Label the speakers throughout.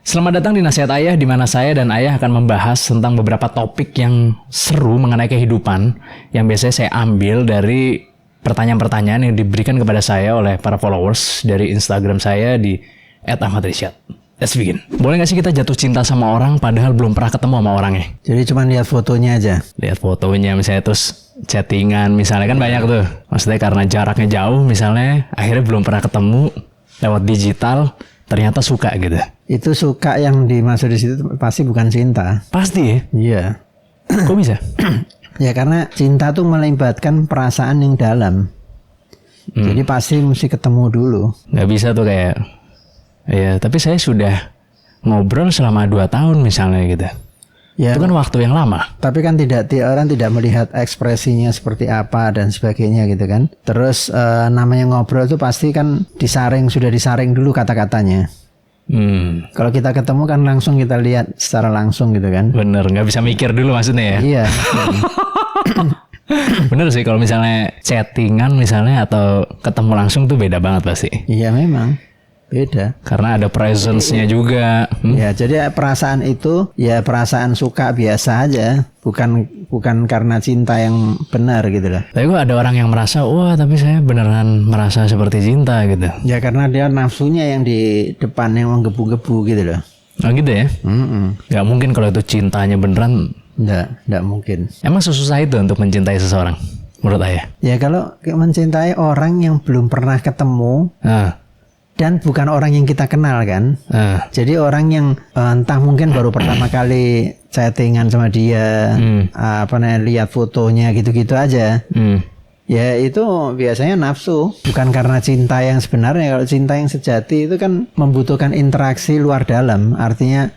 Speaker 1: Selamat datang di Nasihat Ayah, di mana saya dan Ayah akan membahas tentang beberapa topik yang seru mengenai kehidupan yang biasanya saya ambil dari pertanyaan-pertanyaan yang diberikan kepada saya oleh para followers dari Instagram saya di @ahmadrishad. Let's begin. Boleh nggak sih kita jatuh cinta sama orang padahal belum pernah ketemu sama orangnya?
Speaker 2: Jadi cuma lihat fotonya aja.
Speaker 1: Lihat fotonya misalnya terus chattingan misalnya kan banyak tuh. Maksudnya karena jaraknya jauh misalnya akhirnya belum pernah ketemu lewat digital ternyata suka gitu.
Speaker 2: Itu suka yang dimaksud di situ pasti bukan cinta.
Speaker 1: Pasti ya?
Speaker 2: Iya.
Speaker 1: Kok bisa?
Speaker 2: Ya karena cinta tuh melibatkan perasaan yang dalam. Jadi pasti mesti ketemu dulu.
Speaker 1: Nggak bisa tuh kayak, ya tapi saya sudah ngobrol selama 2 tahun misalnya gitu.
Speaker 2: Ya,
Speaker 1: itu kan waktu yang lama.
Speaker 2: Tapi kan orang tidak melihat ekspresinya seperti apa dan sebagainya gitu kan. Terus namanya ngobrol itu pasti kan sudah disaring dulu kata-katanya. Kalau kita ketemu kan langsung kita lihat secara langsung gitu kan.
Speaker 1: Bener, nggak bisa mikir dulu maksudnya ya.
Speaker 2: Iya.
Speaker 1: Bener sih kalau misalnya chattingan misalnya atau ketemu langsung tuh beda banget pasti.
Speaker 2: Iya memang beda.
Speaker 1: Karena ada presence-nya juga.
Speaker 2: Ya jadi perasaan itu ya perasaan suka biasa aja, bukan karena cinta yang benar gitu loh.
Speaker 1: Tapi kok ada orang yang merasa wah tapi saya beneran merasa seperti cinta gitu.
Speaker 2: Ya karena dia nafsunya yang di depan yang menggebu-gebu gitu loh.
Speaker 1: Oh gitu ya? Gak mungkin kalau itu cintanya beneran.
Speaker 2: Nggak mungkin.
Speaker 1: Emang susah itu untuk mencintai seseorang menurut Ayah?
Speaker 2: Ya kalau mencintai orang yang belum pernah ketemu dan bukan orang yang kita kenal kan. Jadi orang yang entah mungkin baru pertama kali chattingan sama dia, lihat fotonya gitu-gitu aja. Ya itu biasanya nafsu, bukan karena cinta yang sebenarnya. Kalau cinta yang sejati itu kan membutuhkan interaksi luar dalam. Artinya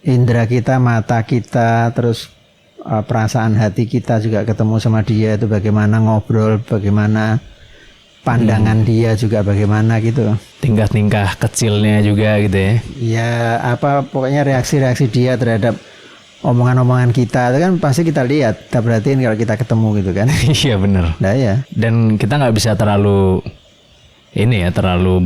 Speaker 2: indera kita, mata kita, terus perasaan hati kita juga ketemu sama dia itu bagaimana ngobrol, bagaimana pandangan dia juga bagaimana gitu.
Speaker 1: Tingkah-tingkah kecilnya juga gitu ya.
Speaker 2: Ya pokoknya reaksi-reaksi dia terhadap omongan-omongan kita itu kan pasti kita lihat, kita perhatiin kalau kita ketemu gitu kan.
Speaker 1: Iya benar.
Speaker 2: Nah ya.
Speaker 1: Dan kita nggak bisa terlalu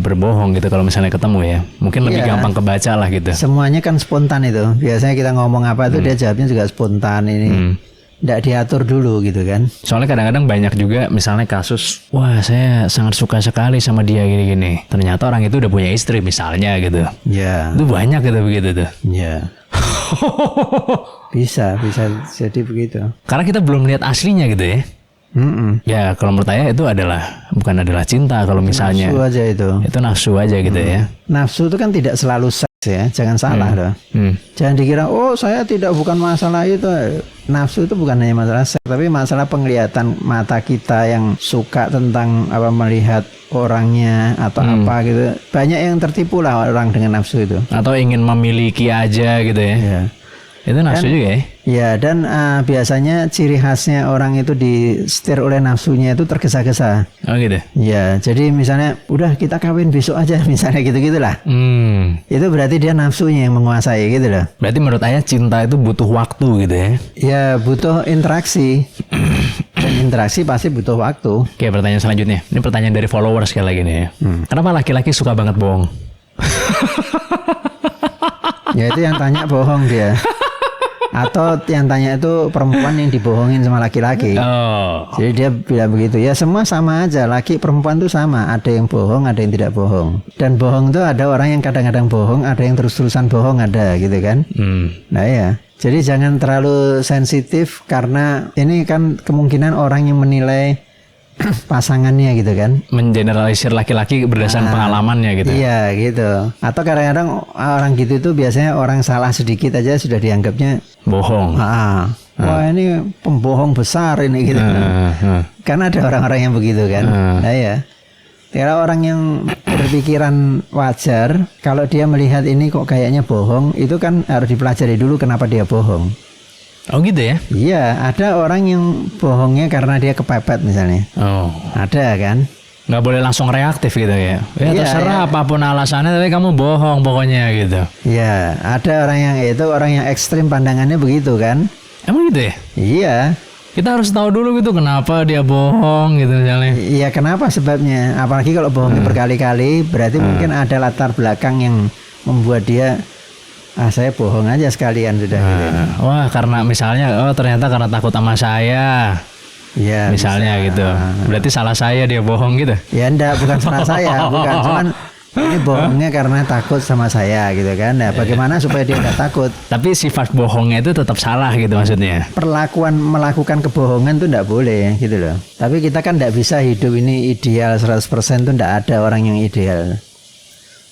Speaker 1: berbohong gitu kalau misalnya ketemu ya. Mungkin lebih gampang kebaca lah gitu.
Speaker 2: Semuanya kan spontan itu. Biasanya kita ngomong apa itu dia jawabnya juga spontan ini. Nggak diatur dulu gitu kan. Soalnya
Speaker 1: kadang-kadang banyak juga misalnya kasus, wah saya sangat suka sekali sama dia gini-gini. Ternyata orang itu udah punya istri misalnya gitu.
Speaker 2: Iya.
Speaker 1: Itu banyak gitu begitu tuh.
Speaker 2: Iya. bisa jadi begitu.
Speaker 1: Karena kita belum lihat aslinya gitu ya. Ya kalau menurut saya itu bukan adalah cinta kalau misalnya.
Speaker 2: Nafsu aja itu.
Speaker 1: Itu nafsu aja gitu ya.
Speaker 2: Nafsu itu kan tidak selalu seks ya, jangan salah loh. Jangan dikira saya bukan masalah itu. Nafsu itu bukan hanya masalah seks, tapi masalah penglihatan mata kita yang suka tentang melihat orangnya atau apa gitu. Banyak yang tertipu lah orang dengan nafsu itu.
Speaker 1: Atau ingin memiliki aja gitu ya.
Speaker 2: Ya.
Speaker 1: Itu nafsu juga ya?
Speaker 2: Ya, dan biasanya ciri khasnya orang itu disetir oleh nafsunya itu tergesa-gesa.
Speaker 1: Oh gitu?
Speaker 2: Ya, jadi misalnya, udah kita kawin besok aja, misalnya gitu-gitulah. Itu berarti dia nafsunya yang menguasai gitu loh.
Speaker 1: Berarti menurut Ayah cinta itu butuh waktu gitu ya?
Speaker 2: Ya, butuh interaksi. Dan interaksi pasti butuh waktu.
Speaker 1: Oke, pertanyaan selanjutnya. Ini pertanyaan dari followers sekali lagi nih ya. Kenapa laki-laki suka banget bohong?
Speaker 2: Ya itu yang tanya bohong dia. Atau yang tanya itu perempuan yang dibohongin sama laki-laki. Jadi dia bilang begitu. Ya semua sama aja. Laki perempuan tuh sama. Ada yang bohong, ada yang tidak bohong. Dan bohong tuh ada orang yang kadang-kadang bohong, ada yang terus-terusan bohong ada gitu kan. Nah ya. Jadi jangan terlalu sensitif karena ini kan kemungkinan orang yang menilai pasangannya gitu kan.
Speaker 1: Mengeneralisir laki-laki berdasarkan pengalamannya gitu.
Speaker 2: Iya gitu. Atau kadang-kadang orang gitu itu biasanya orang salah sedikit aja sudah dianggapnya
Speaker 1: bohong.
Speaker 2: Wah ini pembohong besar ini gitu. Karena ada orang-orang yang begitu kan. Nah ya. Kalau orang yang berpikiran wajar, kalau dia melihat ini kok kayaknya bohong, itu kan harus dipelajari dulu kenapa dia bohong.
Speaker 1: Oh gitu ya?
Speaker 2: Iya, ada orang yang bohongnya karena dia kepepet misalnya. Ada kan?
Speaker 1: Nggak boleh langsung reaktif gitu ya? Ya terserah apapun alasannya, tapi kamu bohong pokoknya gitu.
Speaker 2: Iya, ada orang yang ekstrim pandangannya begitu kan?
Speaker 1: Emang gitu ya?
Speaker 2: Iya.
Speaker 1: Kita harus tahu dulu gitu kenapa dia bohong gitu misalnya.
Speaker 2: Iya, kenapa sebabnya? Apalagi kalau bohongnya berkali-kali, berarti mungkin ada latar belakang yang membuat dia saya bohong aja sekalian sudah. Gitu.
Speaker 1: Wah, karena misalnya ternyata karena takut sama saya.
Speaker 2: Ya,
Speaker 1: misalnya bisa. Gitu. Berarti salah saya dia bohong gitu.
Speaker 2: Ya enggak, bukan salah saya, bukan, cuman ini bohongnya karena takut sama saya gitu kan. Nah, bagaimana supaya dia enggak takut?
Speaker 1: Tapi sifat bohongnya itu tetap salah gitu maksudnya.
Speaker 2: Melakukan kebohongan tuh enggak boleh gitu loh. Tapi kita kan enggak bisa hidup ini ideal 100% tuh enggak ada orang yang ideal.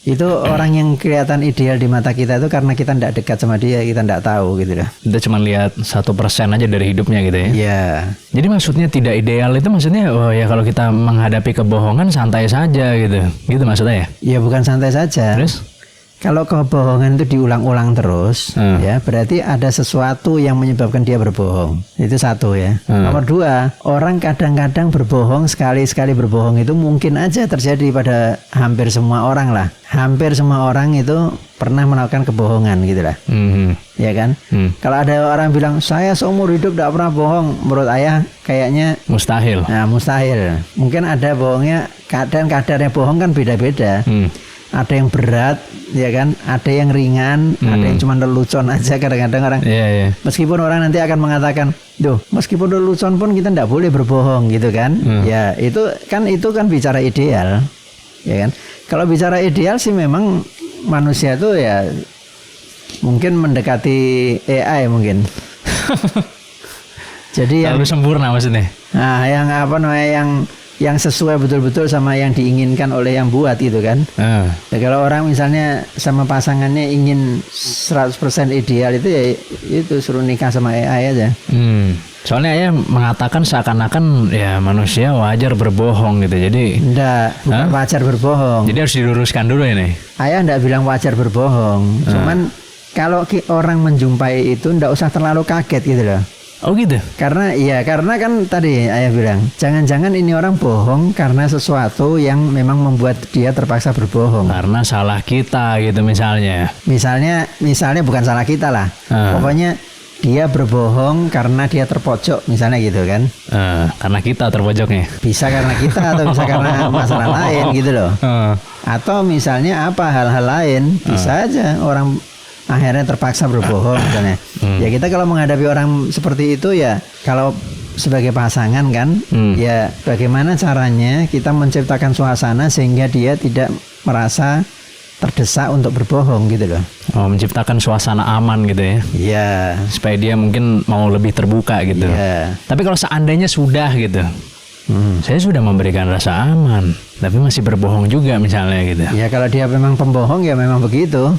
Speaker 2: Itu orang yang kelihatan ideal di mata kita itu karena kita tidak dekat sama dia, kita tidak tahu gitu loh.
Speaker 1: Kita cuma lihat 1% aja dari hidupnya gitu ya.
Speaker 2: Iya.
Speaker 1: Jadi maksudnya tidak ideal itu maksudnya ya kalau kita menghadapi kebohongan santai saja gitu. Gitu maksudnya ya?
Speaker 2: Ya bukan santai saja.
Speaker 1: Terus?
Speaker 2: Kalau kebohongan itu diulang-ulang terus, ya berarti ada sesuatu yang menyebabkan dia berbohong. Itu satu ya. Nomor dua, orang kadang-kadang berbohong sekali-sekali berbohong itu mungkin aja terjadi pada hampir semua orang lah. Hampir semua orang itu pernah melakukan kebohongan gitu lah. Ya kan? Kalau ada orang bilang saya seumur hidup tidak pernah bohong, menurut ayah kayaknya
Speaker 1: mustahil.
Speaker 2: Nah mustahil. Mungkin ada bohongnya, kadarnya bohong kan beda-beda. Ada yang berat, ya kan? Ada yang ringan, ada yang cuma lelucon aja. Kadang-kadang orang, meskipun orang nanti akan mengatakan, duh, meskipun lelucon pun kita tidak boleh berbohong, gitu kan? Ya, itu kan bicara ideal, ya kan? Kalau bicara ideal sih memang manusia itu ya mungkin mendekati AI mungkin. Jadi
Speaker 1: terlalu sempurna maksudnya.
Speaker 2: Nah, yang sesuai betul-betul sama yang diinginkan oleh yang buat itu kan. Ya, kalau orang misalnya sama pasangannya ingin 100% ideal itu ya itu suruh nikah sama AI aja.
Speaker 1: Soalnya ayah mengatakan seakan-akan ya manusia wajar berbohong gitu. Jadi
Speaker 2: bukan wajar berbohong.
Speaker 1: Jadi harus diluruskan dulu ini.
Speaker 2: Ayah enggak bilang wajar berbohong. Cuman kalau orang menjumpai itu enggak usah terlalu kaget gitu loh.
Speaker 1: Oh gitu?
Speaker 2: Karena kan tadi ayah bilang jangan-jangan ini orang bohong karena sesuatu yang memang membuat dia terpaksa berbohong.
Speaker 1: Karena salah kita gitu misalnya.
Speaker 2: Misalnya bukan salah kita lah. Pokoknya dia berbohong karena dia terpojok misalnya gitu kan.
Speaker 1: Karena kita terpojoknya.
Speaker 2: Bisa karena kita atau bisa karena masalah lain gitu loh. Atau misalnya hal-hal lain bisa aja orang akhirnya terpaksa berbohong misalnya. Ya kita kalau menghadapi orang seperti itu ya kalau sebagai pasangan kan ya bagaimana caranya kita menciptakan suasana sehingga dia tidak merasa terdesak untuk berbohong gitu loh.
Speaker 1: Menciptakan suasana aman gitu ya.
Speaker 2: Iya.
Speaker 1: Supaya dia mungkin mau lebih terbuka gitu.
Speaker 2: Iya.
Speaker 1: Tapi kalau seandainya sudah gitu. Saya sudah memberikan rasa aman, tapi masih berbohong juga misalnya gitu.
Speaker 2: Ya kalau dia memang pembohong ya memang begitu.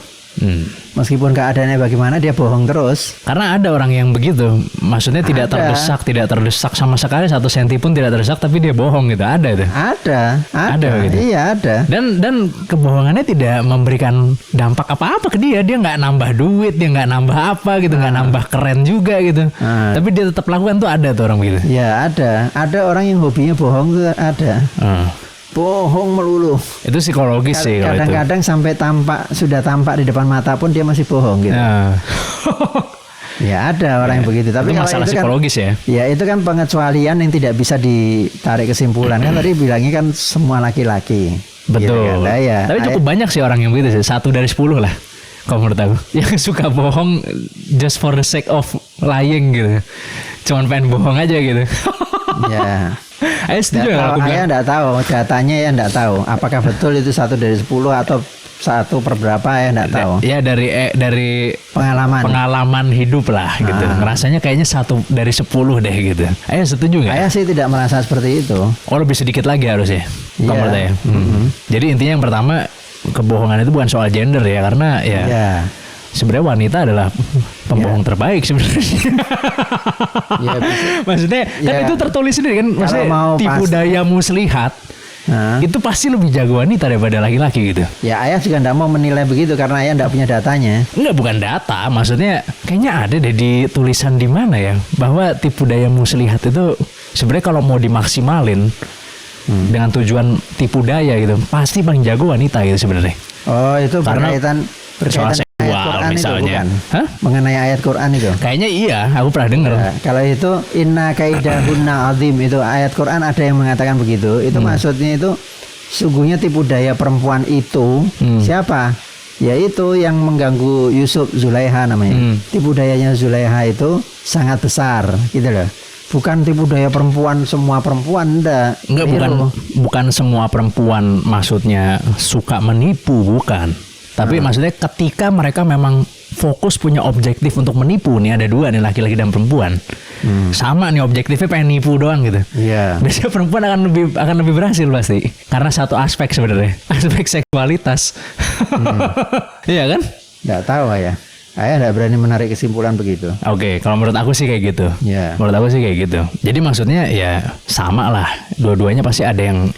Speaker 2: Meskipun keadaannya bagaimana dia bohong terus.
Speaker 1: Karena ada orang yang begitu, maksudnya tidak terdesak sama sekali 1 senti pun tidak terdesak, tapi dia bohong gitu. Ada itu.
Speaker 2: Ada gitu. Iya ada.
Speaker 1: Dan kebohongannya tidak memberikan dampak apa-apa ke dia. Dia nggak nambah duit, dia nggak nambah apa gitu, nggak nambah keren juga gitu. Tapi dia tetap lakukan tuh ada tuh orang begitu.
Speaker 2: Ya ada. Ada orang yang hobinya bohong tuh ada. Bohong melulu.
Speaker 1: Itu psikologis sih.
Speaker 2: Kadang-kadang sampai sudah tampak di depan mata pun dia masih bohong gitu. Ya ada orang yang begitu. Tapi
Speaker 1: itu masalah psikologis kan,
Speaker 2: ya. Ya itu kan pengecualian yang tidak bisa ditarik kesimpulan kan tadi bilangnya kan semua laki-laki.
Speaker 1: Betul.
Speaker 2: Gitu kan? Ya,
Speaker 1: tapi cukup banyak sih orang yang begitu sih. 1 dari 10 lah. Kalau menurut aku yang suka bohong just for the sake of lying gitu. Cuman pengen bohong aja gitu.
Speaker 2: Ya.
Speaker 1: Ayah setuju nggak?
Speaker 2: Ayah nggak tahu datanya ya nggak tahu. Apakah betul itu 1 dari 10 atau 1 per berapa ya nggak tahu.
Speaker 1: Ya dari pengalaman hidup lah gitu. Rasanya kayaknya 1 dari 10 deh gitu. Ayah setuju nggak?
Speaker 2: Ayah sih tidak merasa seperti itu.
Speaker 1: Oh lebih sedikit lagi harusnya. Kalau menurut ayah. Jadi intinya yang pertama kebohongan itu bukan soal gender ya karena ya. Sebenarnya wanita adalah pembohong terbaik sebenarnya. Maksudnya kan itu tertulis sendiri kan. Maksudnya tipu daya muslihat itu pasti lebih jago wanita daripada laki-laki gitu.
Speaker 2: Ya ayah juga tidak mau menilai begitu karena ayah tidak punya datanya.
Speaker 1: Enggak, bukan data. Maksudnya kayaknya ada deh di tulisan di mana ya bahwa tipu daya muslihat itu sebenarnya kalau mau dimaksimalin dengan tujuan tipu daya gitu pasti paling jago wanita gitu sebenarnya.
Speaker 2: Oh itu berkaitan Quran misalnya. Itu bukan? Mengenai ayat Quran itu.
Speaker 1: Kayaknya iya, aku pernah dengar.
Speaker 2: Ya, kalau itu inna kaidahunna azim itu ayat Quran ada yang mengatakan begitu. Itu maksudnya itu sungguhnya tipu daya perempuan itu siapa? Yaitu yang mengganggu Yusuf, Zulaiha namanya. Tipu dayanya Zulaiha itu sangat besar gitu loh. Bukan tipu daya perempuan, semua perempuan enggak.
Speaker 1: Bukan semua perempuan maksudnya suka menipu, bukan. Tapi maksudnya ketika mereka memang fokus punya objektif untuk menipu, nih ada dua nih, laki-laki dan perempuan. Sama nih objektifnya pengen nipu doang gitu.
Speaker 2: Iya.
Speaker 1: Biasanya perempuan akan lebih berhasil pasti. Karena satu aspek sebenarnya, aspek seksualitas. Iya kan?
Speaker 2: Nggak tahu ya. Ayah nggak berani menarik kesimpulan begitu.
Speaker 1: Oke, kalau menurut aku sih kayak gitu.
Speaker 2: Yeah.
Speaker 1: Menurut aku sih kayak gitu. Jadi maksudnya ya sama lah. Dua-duanya pasti ada yang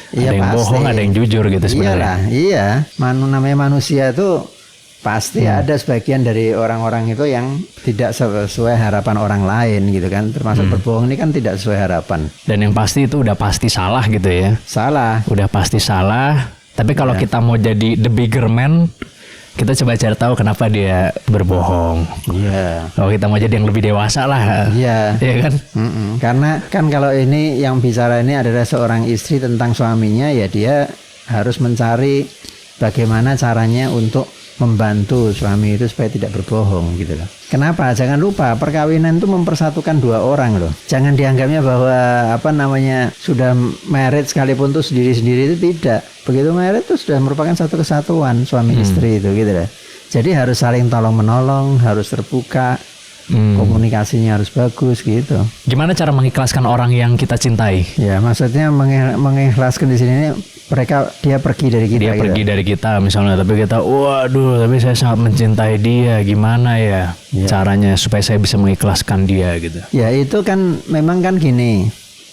Speaker 1: bohong, ada yang jujur gitu sebenarnya.
Speaker 2: Iya. Namanya manusia itu pasti ada sebagian dari orang-orang itu yang tidak sesuai harapan orang lain gitu kan. Termasuk berbohong ini kan tidak sesuai harapan.
Speaker 1: Dan yang pasti itu udah pasti salah gitu ya.
Speaker 2: Salah.
Speaker 1: Udah pasti salah. Tapi kalau kita mau jadi the bigger man, kita coba cari tahu kenapa dia berbohong.
Speaker 2: Iya.
Speaker 1: Kalau kita mau jadi yang lebih dewasa lah.
Speaker 2: Iya.
Speaker 1: Iya kan?
Speaker 2: Karena kan kalau ini yang bicara ini adalah seorang istri tentang suaminya, ya dia harus mencari bagaimana caranya untuk membantu suami itu supaya tidak berbohong gitu loh. Kenapa? Jangan lupa perkawinan itu mempersatukan dua orang loh. Jangan dianggapnya bahwa sudah married sekalipun tuh sendiri-sendiri, itu tidak. Begitu married itu sudah merupakan satu kesatuan suami istri itu gitu loh. Jadi harus saling tolong menolong, harus terbuka. Komunikasinya harus bagus gitu.
Speaker 1: Gimana cara mengikhlaskan orang yang kita cintai?
Speaker 2: Ya, maksudnya mengikhlaskan di sini dia pergi dari kita.
Speaker 1: Dia gitu. Pergi dari kita misalnya, tapi kita, waduh, tapi saya sangat mencintai dia. Gimana ya caranya supaya saya bisa mengikhlaskan dia gitu?
Speaker 2: Ya itu kan memang kan gini.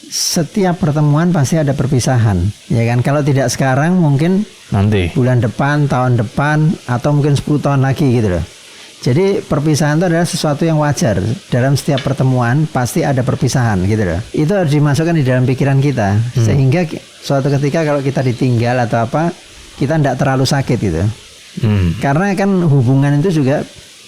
Speaker 2: Setiap pertemuan pasti ada perpisahan, ya kan? Kalau tidak sekarang mungkin
Speaker 1: nanti
Speaker 2: bulan depan, tahun depan, atau mungkin 10 tahun lagi gitu loh. Jadi perpisahan itu adalah sesuatu yang wajar. Dalam setiap pertemuan pasti ada perpisahan gitu loh. Itu harus dimasukkan di dalam pikiran kita. Sehingga suatu ketika kalau kita ditinggal atau apa, kita tidak terlalu sakit gitu. Karena kan hubungan itu juga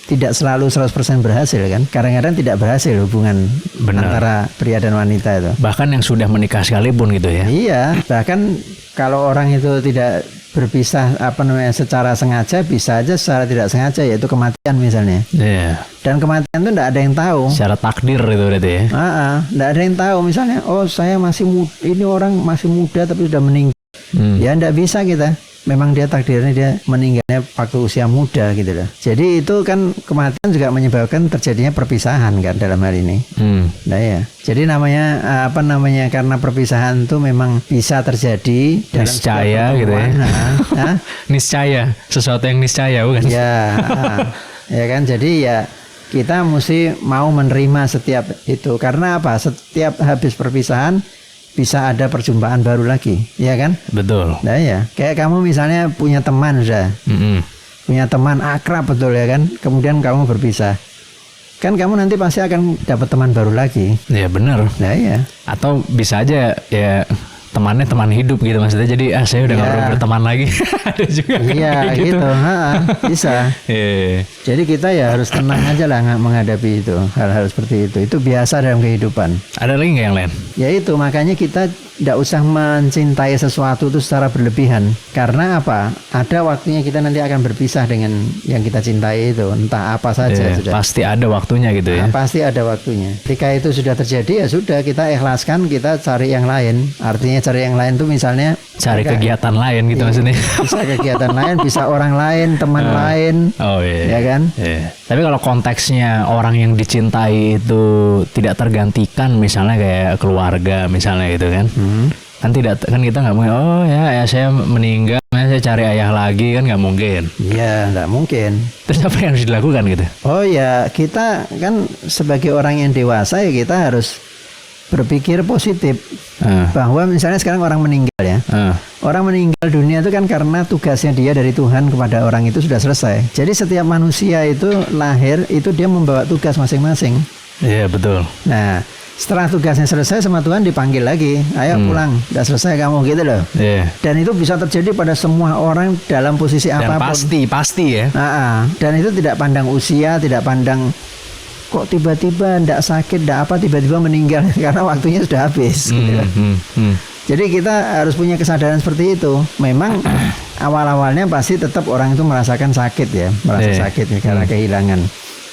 Speaker 2: tidak selalu 100% berhasil kan. Kadang-kadang tidak berhasil hubungan antara pria dan wanita itu.
Speaker 1: Bahkan yang sudah menikah sekalipun gitu ya.
Speaker 2: Iya, bahkan kalau orang itu tidak berpisah secara sengaja, bisa aja secara tidak sengaja, yaitu kematian misalnya.
Speaker 1: Iya.
Speaker 2: Dan kematian itu tidak ada yang tahu.
Speaker 1: Secara takdir itu berarti ya.
Speaker 2: Tidak ada yang tahu misalnya, saya masih muda, ini orang masih muda tapi sudah meninggal. Ya tidak bisa kita. Memang dia takdirnya dia meninggalnya waktu usia muda gitu loh. Jadi itu kan kematian juga menyebabkan terjadinya perpisahan kan dalam hal ini. Nah ya. Jadi namanya karena perpisahan itu memang bisa terjadi dalam
Speaker 1: niscaya gitu ya. Niscaya, sesuatu yang niscaya bukan?
Speaker 2: Ya. Ya kan, jadi ya kita mesti mau menerima setiap itu. Karena apa? Setiap habis perpisahan bisa ada perjumpaan baru lagi, ya kan?
Speaker 1: Betul.
Speaker 2: Nah ya, kayak kamu misalnya punya teman sudah, punya teman akrab betul ya kan? Kemudian kamu berpisah, kan kamu nanti pasti akan dapat teman baru lagi.
Speaker 1: Ya benar.
Speaker 2: Nah ya.
Speaker 1: Atau bisa aja ya temannya teman hidup gitu maksudnya. Jadi saya udah nggak perlu berteman lagi. Ada juga.
Speaker 2: Iya gitu. Bisa. Jadi kita ya harus tenang aja lah menghadapi itu, hal-hal seperti itu. Itu biasa dalam kehidupan.
Speaker 1: Ada lagi nggak yang lain?
Speaker 2: Ya itu makanya kita tidak usah mencintai sesuatu itu secara berlebihan. Karena apa? Ada waktunya kita nanti akan berpisah dengan yang kita cintai itu. Entah apa saja.
Speaker 1: Pasti ada waktunya gitu ya.
Speaker 2: Pasti ada waktunya. Ketika itu sudah terjadi ya sudah, kita ikhlaskan, kita cari yang lain. Artinya cari yang lain itu misalnya
Speaker 1: cari kegiatan lain gitu maksudnya.
Speaker 2: Bisa kegiatan lain, bisa orang lain, teman lain.
Speaker 1: Oh iya.
Speaker 2: Ya kan?
Speaker 1: Iya. Tapi kalau konteksnya orang yang dicintai itu tidak tergantikan, misalnya kayak keluarga misalnya gitu kan. Kan kita nggak mungkin ya saya meninggal, saya cari ayah lagi, kan nggak mungkin.
Speaker 2: Iya, nggak mungkin.
Speaker 1: Terus apa yang harus dilakukan gitu? Oh
Speaker 2: ya, kita kan sebagai orang yang dewasa ya kita harus berpikir positif. Bahwa misalnya sekarang orang meninggal ya. Orang meninggal dunia itu kan karena tugasnya dia dari Tuhan kepada orang itu sudah selesai. Jadi setiap manusia itu lahir itu dia membawa tugas masing-masing.
Speaker 1: Iya betul.
Speaker 2: Nah, setelah tugasnya selesai sama Tuhan dipanggil lagi, ayo pulang, udah selesai kamu gitu loh. Dan itu bisa terjadi pada semua orang dalam posisi apapun.
Speaker 1: Dan pasti ya.
Speaker 2: Dan itu tidak pandang usia, tidak pandang kok tiba-tiba ndak sakit, ndak apa tiba-tiba meninggal karena waktunya sudah habis. Gitu. Jadi kita harus punya kesadaran seperti itu. Memang awal-awalnya pasti tetap orang itu merasakan sakit ya, merasa sakit karena kehilangan.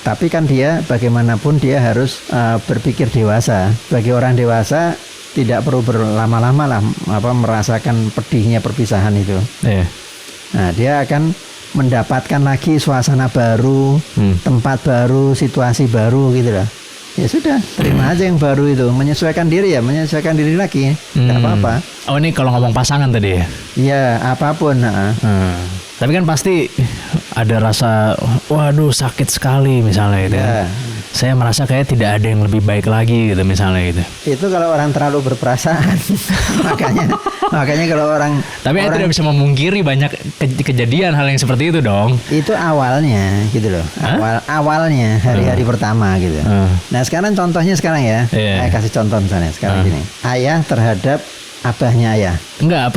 Speaker 2: Tapi kan dia bagaimanapun dia harus berpikir dewasa. Bagi orang dewasa tidak perlu berlama-lama lah merasakan pedihnya perpisahan itu. Nah, dia akan mendapatkan lagi suasana baru, tempat baru, situasi baru gitu lah. Ya sudah, terima aja yang baru itu. Menyesuaikan diri ya, menyesuaikan diri lagi. Tidak apa-apa.
Speaker 1: Oh, ini kalau ngomong pasangan tadi ya?
Speaker 2: Iya, apapun.
Speaker 1: Tapi kan pasti ada rasa, waduh sakit sekali misalnya itu. Ya. Saya merasa kayak tidak ada yang lebih baik lagi gitu misalnya gitu.
Speaker 2: Itu kalau orang terlalu berperasaan. makanya kalau orang.
Speaker 1: Tapi orang tidak bisa memungkiri banyak kejadian hal yang seperti itu dong.
Speaker 2: Itu awalnya gitu loh. Awalnya hari-hari pertama gitu. Nah sekarang contohnya sekarang ya. Saya kasih contoh misalnya sekarang gini. Ayah terhadap abahnya ayah.
Speaker 1: Enggak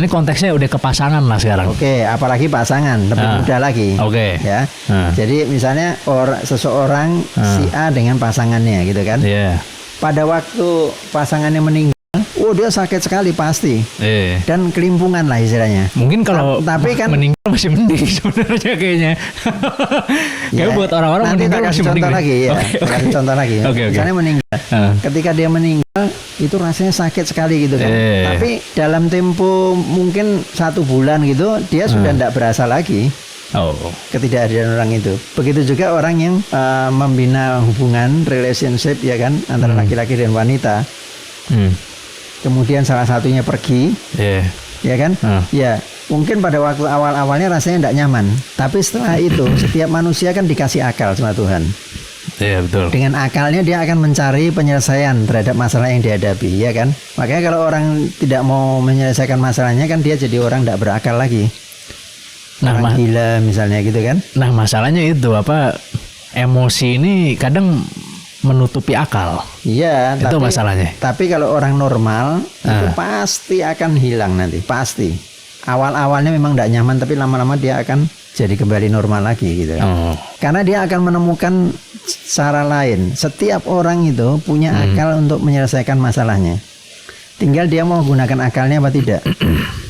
Speaker 1: ini konteksnya udah ke pasangan lah sekarang.
Speaker 2: Oke, apalagi pasangan lebih muda lagi.
Speaker 1: Oke.
Speaker 2: Ya. Jadi misalnya seseorang si A dengan pasangannya gitu kan. Pada waktu pasangannya meninggal, dia sakit sekali pasti. Dan kelimpungan lah istilahnya.
Speaker 1: Mungkin kalau
Speaker 2: tapi kan
Speaker 1: meninggal masih mending sebenarnya kayaknya. Kayak buat orang-orang meninggal masih mending.
Speaker 2: Kasih contoh lagi. Misalnya meninggal. Ketika dia meninggal itu rasanya sakit sekali gitu kan. Tapi dalam tempo mungkin 1 bulan gitu dia sudah tidak berasa lagi. Ketidakhadiran orang itu. Begitu juga orang yang membina hubungan relationship ya kan antara laki-laki dan wanita. Kemudian salah satunya pergi, ya kan? Ya mungkin pada waktu awal-awalnya rasanya tidak nyaman. Tapi setelah itu setiap manusia kan dikasih akal sama Tuhan.
Speaker 1: Iya betul. Dengan
Speaker 2: akalnya dia akan mencari penyelesaian terhadap masalah yang dihadapi, ya kan? Makanya kalau orang tidak mau menyelesaikan masalahnya kan dia jadi orang tidak berakal lagi. Orang gila misalnya gitu kan?
Speaker 1: Nah masalahnya itu emosi ini kadang menutupi akal.
Speaker 2: Iya,
Speaker 1: itu masalahnya.
Speaker 2: Tapi kalau orang normal itu pasti akan hilang nanti, pasti. Awal-awalnya memang tidak nyaman, tapi lama-lama dia akan jadi kembali normal lagi gitu. Karena dia akan menemukan cara lain. Setiap orang itu punya akal untuk menyelesaikan masalahnya. Tinggal dia mau menggunakan akalnya apa tidak.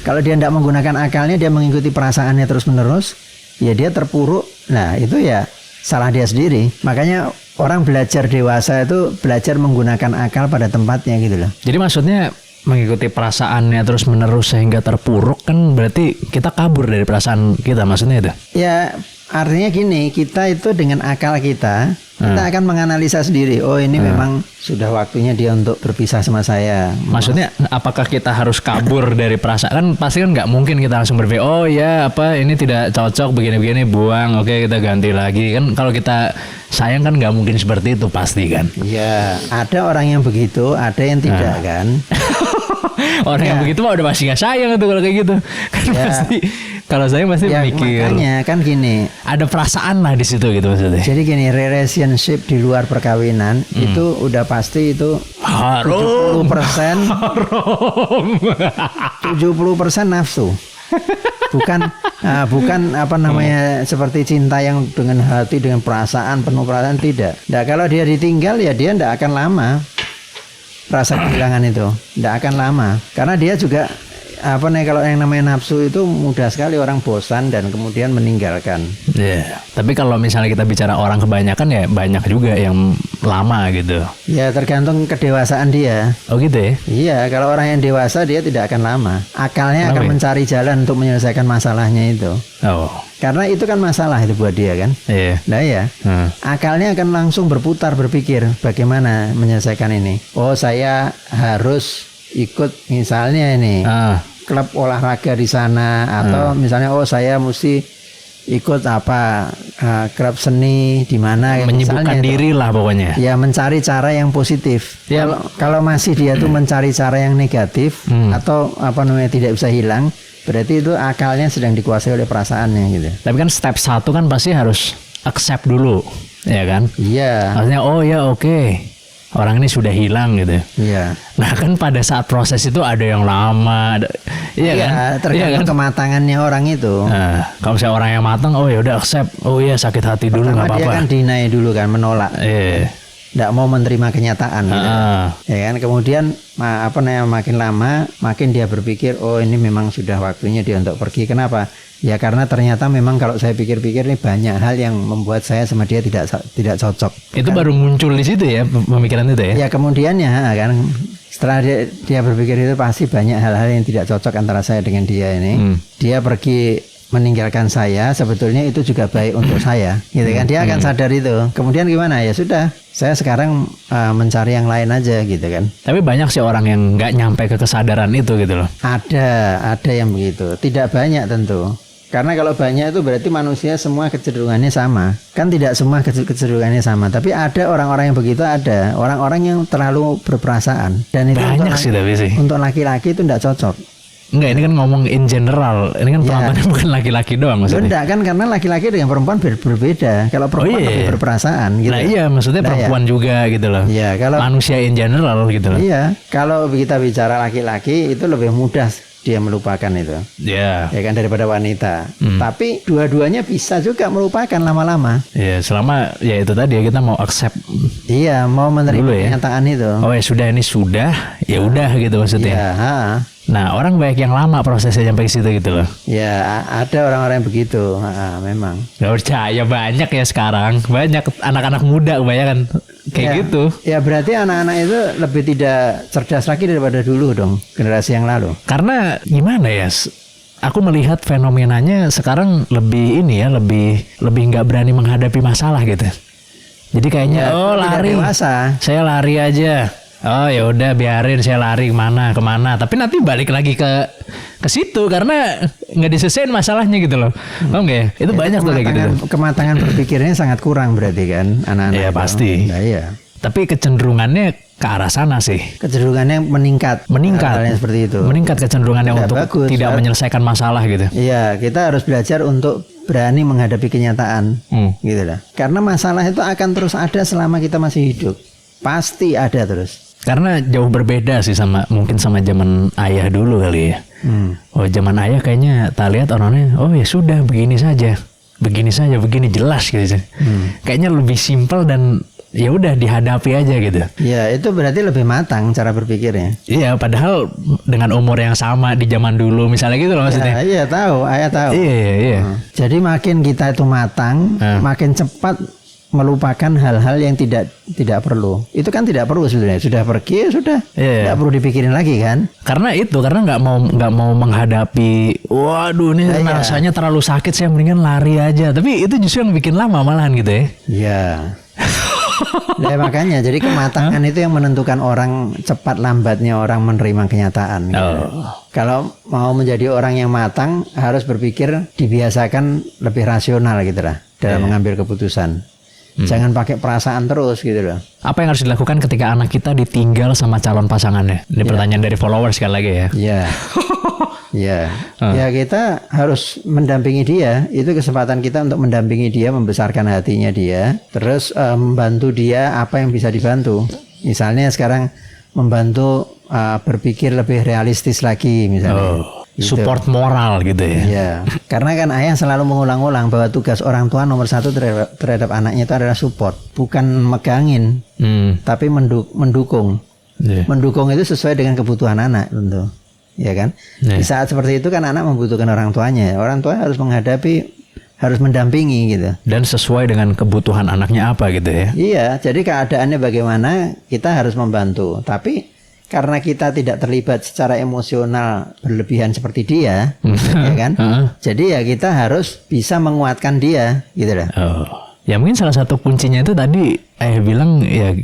Speaker 2: Kalau dia tidak menggunakan akalnya, dia mengikuti perasaannya terus-menerus, ya dia terpuruk. Nah itu ya salah dia sendiri. Makanya orang belajar dewasa itu belajar menggunakan akal pada tempatnya gitu loh.
Speaker 1: Jadi maksudnya mengikuti perasaannya terus menerus sehingga terpuruk kan berarti kita kabur dari perasaan kita, maksudnya itu?
Speaker 2: Ya artinya gini, kita itu dengan akal kita akan menganalisa sendiri. Oh ini memang sudah waktunya dia untuk berpisah sama saya.
Speaker 1: Maksudnya apakah kita harus kabur dari perasaan? Kan pasti kan nggak mungkin kita langsung berpikir, oh ya ini tidak cocok begini-begini, buang, oke kita ganti lagi. Kan kalau kita sayang kan nggak mungkin seperti itu pasti kan?
Speaker 2: Iya, ada orang yang begitu, ada yang tidak kan?
Speaker 1: Orang yang begitu mah udah pasti nggak sayang tuh kalau kayak gitu. Kan pasti. Kalau saya pasti mikir.
Speaker 2: Makanya kan gini,
Speaker 1: ada perasaan lah di situ gitu maksudnya.
Speaker 2: Jadi gini, relationship di luar perkawinan itu udah pasti itu
Speaker 1: harum.
Speaker 2: 70% nafsu. Bukan seperti cinta yang dengan hati, dengan perasaan, penuh perasaan, tidak. Nah, kalau dia ditinggal ya dia tidak akan lama. Rasa kehilangan itu tidak akan lama, karena dia juga kalau yang namanya nafsu itu mudah sekali orang bosan dan kemudian meninggalkan.
Speaker 1: Tapi kalau misalnya kita bicara orang kebanyakan ya banyak juga yang lama gitu. Ya
Speaker 2: tergantung kedewasaan dia.
Speaker 1: Oh gitu ya?
Speaker 2: Iya, kalau orang yang dewasa dia tidak akan lama. Akalnya akan mencari jalan untuk menyelesaikan masalahnya itu. Karena itu kan masalah itu buat dia kan. Nah ya, akalnya akan langsung berputar berpikir bagaimana menyelesaikan ini. Oh saya harus ikut misalnya ini klub olahraga di sana, atau misalnya saya mesti ikut klub seni di mana,
Speaker 1: menyibukkan diri lah pokoknya.
Speaker 2: Ya mencari cara yang positif. Kalau masih dia tuh mencari cara yang negatif atau tidak bisa hilang, berarti itu akalnya sedang dikuasai oleh perasaannya gitu.
Speaker 1: Tapi kan step 1 kan pasti harus accept dulu, ya kan?
Speaker 2: Iya.
Speaker 1: Maksudnya oke. Orang ini sudah hilang gitu.
Speaker 2: Iya.
Speaker 1: Nah kan pada saat proses itu ada yang lama, kan?
Speaker 2: Tergantung kematangannya orang itu.
Speaker 1: Kalau misalnya orang yang matang, ya udah accept, sakit hati dulu nggak apa-apa.
Speaker 2: Dia kan deny dulu kan, menolak. tidak mau menerima kenyataan gitu. Ya kan, kemudian makin lama makin dia berpikir, oh ini memang sudah waktunya dia untuk pergi. Kenapa? Ya karena ternyata memang kalau saya pikir-pikir ini banyak hal yang membuat saya sama dia tidak cocok.
Speaker 1: Itu baru muncul di situ ya pemikiran itu ya?
Speaker 2: Ya kemudian ya kan setelah dia berpikir itu pasti banyak hal-hal yang tidak cocok antara saya dengan dia ini. Dia pergi meninggalkan saya, sebetulnya itu juga baik untuk saya, gitu kan? Dia akan sadar itu. Kemudian gimana? Ya sudah, saya sekarang mencari yang lain aja, gitu kan?
Speaker 1: Tapi banyak sih orang yang nggak nyampe ke kesadaran itu gitu loh.
Speaker 2: Ada yang begitu. Tidak banyak tentu. Karena kalau banyak itu berarti manusia semua kecenderungannya sama. Kan tidak semua kecenderungannya sama. Tapi ada orang-orang yang begitu, ada. Orang-orang yang terlalu berperasaan. Dan itu
Speaker 1: banyak sih tapi sih.
Speaker 2: Untuk laki-laki itu tidak cocok.
Speaker 1: Enggak, ini kan ngomong in general. Ini kan penontonnya bukan laki-laki doang maksudnya.
Speaker 2: Enggak kan, karena laki-laki dengan perempuan berbeda. Kalau perempuan lebih berperasaan gitu.
Speaker 1: Nah iya, maksudnya perempuan juga gitu loh.
Speaker 2: Iya, kalau
Speaker 1: manusia in general gitu loh.
Speaker 2: Iya, kalau kita bicara laki-laki itu lebih mudah dia melupakan itu.
Speaker 1: Iya.
Speaker 2: Ya kan, daripada wanita. Tapi dua-duanya bisa juga melupakan lama-lama.
Speaker 1: Iya, selama ya itu tadi ya kita mau accept.
Speaker 2: Iya, mau menerima kenyataan itu.
Speaker 1: Oh ya sudah, ini sudah, ya udah gitu maksudnya.
Speaker 2: Iya,
Speaker 1: Nah, orang banyak yang lama prosesnya sampai ke situ gitu loh.
Speaker 2: Ya, ada orang-orang yang begitu, memang.
Speaker 1: Gak percaya, banyak ya sekarang. Banyak anak-anak muda kebanyakan kayak gitu.
Speaker 2: Ya berarti anak-anak itu lebih tidak cerdas lagi daripada dulu dong, generasi yang lalu.
Speaker 1: Karena gimana ya? Aku melihat fenomenanya sekarang lebih ini ya, lebih nggak berani menghadapi masalah gitu. Jadi kayaknya lari. Saya lari aja. Oh ya udah biarin saya lari kemana, tapi nanti balik lagi ke situ karena nggak diselesain masalahnya gitu loh. Paham nggak ya? Itu banyak tuh kayak gitu.
Speaker 2: Kematangan berpikirnya sangat kurang berarti kan anak-anak.
Speaker 1: Iya pasti.
Speaker 2: Nah, iya.
Speaker 1: Tapi kecenderungannya ke arah sana sih.
Speaker 2: Kecenderungannya meningkat.
Speaker 1: Hal-hal
Speaker 2: seperti itu.
Speaker 1: Meningkat kecenderungannya untuk tidak menyelesaikan masalah gitu.
Speaker 2: Iya, kita harus belajar untuk berani menghadapi kenyataan, gitu lah. Karena masalah itu akan terus ada selama kita masih hidup. Pasti ada terus.
Speaker 1: Karena jauh berbeda sih mungkin sama zaman ayah dulu kali ya. Oh zaman ayah kayaknya tak lihat orangnya, oh ya sudah begini saja, begini jelas gitu. Kayaknya lebih simpel dan ya udah dihadapi aja gitu.
Speaker 2: Ya itu berarti lebih matang cara berpikirnya.
Speaker 1: Iya, padahal dengan umur yang sama di zaman dulu misalnya gitu loh maksudnya.
Speaker 2: Iya tahu, ayah tahu.
Speaker 1: Iya.
Speaker 2: Jadi makin kita itu matang, makin cepat melupakan hal-hal yang tidak perlu. Itu kan tidak perlu sebenarnya. Sudah pergi, sudah. Tidak perlu dipikirin lagi kan?
Speaker 1: Karena nggak mau menghadapi. Waduh, ini rasanya terlalu sakit. Saya mendingan lari aja. Tapi itu justru yang bikin lama malahan gitu ya.
Speaker 2: Iya. Ya makanya. Jadi kematangan itu yang menentukan orang cepat lambatnya orang menerima kenyataan. Gitu. Kalau mau menjadi orang yang matang harus berpikir dibiasakan lebih rasional gitu lah dalam mengambil keputusan. Jangan pakai perasaan terus gitu loh.
Speaker 1: Apa yang harus dilakukan ketika anak kita ditinggal sama calon pasangannya? Ini pertanyaan dari followers sekali lagi ya.
Speaker 2: Iya. Iya. Ya kita harus mendampingi dia. Itu kesempatan kita untuk mendampingi dia, membesarkan hatinya dia. Terus membantu dia apa yang bisa dibantu. Misalnya sekarang membantu berpikir lebih realistis lagi misalnya.
Speaker 1: Gitu. Support moral gitu ya.
Speaker 2: Iya. Karena kan ayah selalu mengulang-ulang bahwa tugas orang tua nomor satu terhadap anaknya itu adalah support, bukan megangin, tapi mendukung. Mendukung itu sesuai dengan kebutuhan anak tentu, ya kan? Di saat seperti itu kan anak membutuhkan orang tuanya. Orang tua harus mendampingi gitu. Dan
Speaker 1: sesuai dengan kebutuhan anaknya apa gitu ya?
Speaker 2: Iya. Jadi keadaannya bagaimana kita harus membantu, tapi karena kita tidak terlibat secara emosional berlebihan seperti dia, ya kan? Jadi ya kita harus bisa menguatkan dia, gitu lah.
Speaker 1: Ya mungkin salah satu kuncinya itu tadi bilang ya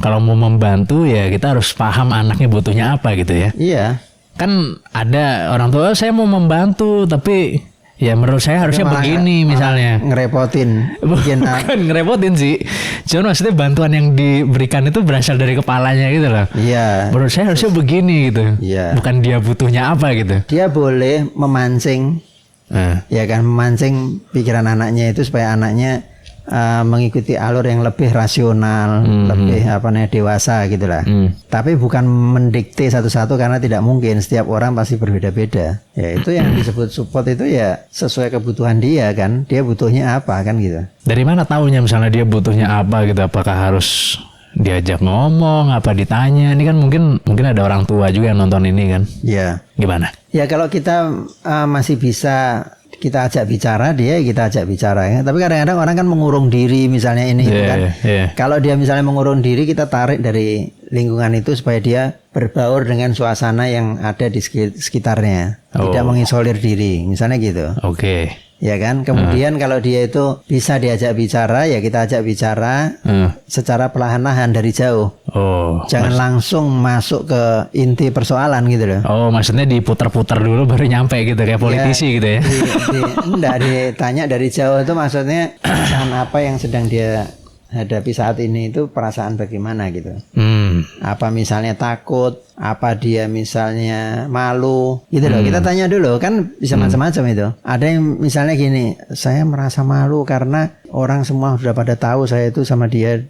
Speaker 1: kalau mau membantu ya kita harus paham anaknya butuhnya apa gitu ya.
Speaker 2: Iya.
Speaker 1: Kan ada orang tua saya mau membantu tapi ya menurut saya harusnya begini misalnya.
Speaker 2: Ngerepotin.
Speaker 1: Bukan ngerepotin sih. Cuma maksudnya bantuan yang diberikan itu berasal dari kepalanya gitu loh.
Speaker 2: Iya.
Speaker 1: Menurut saya harusnya begini gitu.
Speaker 2: Iya.
Speaker 1: Bukan dia butuhnya apa gitu.
Speaker 2: Dia boleh memancing. Ya kan, memancing pikiran anaknya itu supaya anaknya mengikuti alur yang lebih rasional, lebih dewasa gitulah. Tapi bukan mendikte satu-satu karena tidak mungkin, setiap orang pasti berbeda-beda. Ya itu yang disebut support itu ya sesuai kebutuhan dia kan. Dia butuhnya apa kan gitu.
Speaker 1: Dari mana taunya misalnya dia butuhnya apa gitu? Apakah harus diajak ngomong, apa ditanya. Ini kan mungkin ada orang tua juga yang nonton ini kan.
Speaker 2: Iya.
Speaker 1: Gimana?
Speaker 2: Ya kalau kita masih bisa kita ajak bicara, kita ajak bicara ya. Tapi kadang-kadang orang kan mengurung diri misalnya ini kan. Kalau dia misalnya mengurung diri, kita tarik dari lingkungan itu supaya dia berbaur dengan suasana yang ada di sekitarnya. Tidak mengisolir diri, misalnya gitu.
Speaker 1: Oke.
Speaker 2: Ya kan. Kemudian kalau dia itu bisa diajak bicara, ya kita ajak bicara secara perlahan-lahan dari jauh. Jangan langsung masuk ke inti persoalan gitu loh.
Speaker 1: Maksudnya diputar-putar dulu baru nyampe gitu kayak politisi gitu ya.
Speaker 2: Enggak, ditanya dari jauh itu maksudnya apa yang sedang dia hadapi saat ini, itu perasaan bagaimana gitu. Apa misalnya takut, apa dia misalnya malu gitu loh. Kita tanya dulu, kan bisa macam-macam itu. Ada yang misalnya gini, saya merasa malu karena orang semua sudah pada tahu saya itu sama dia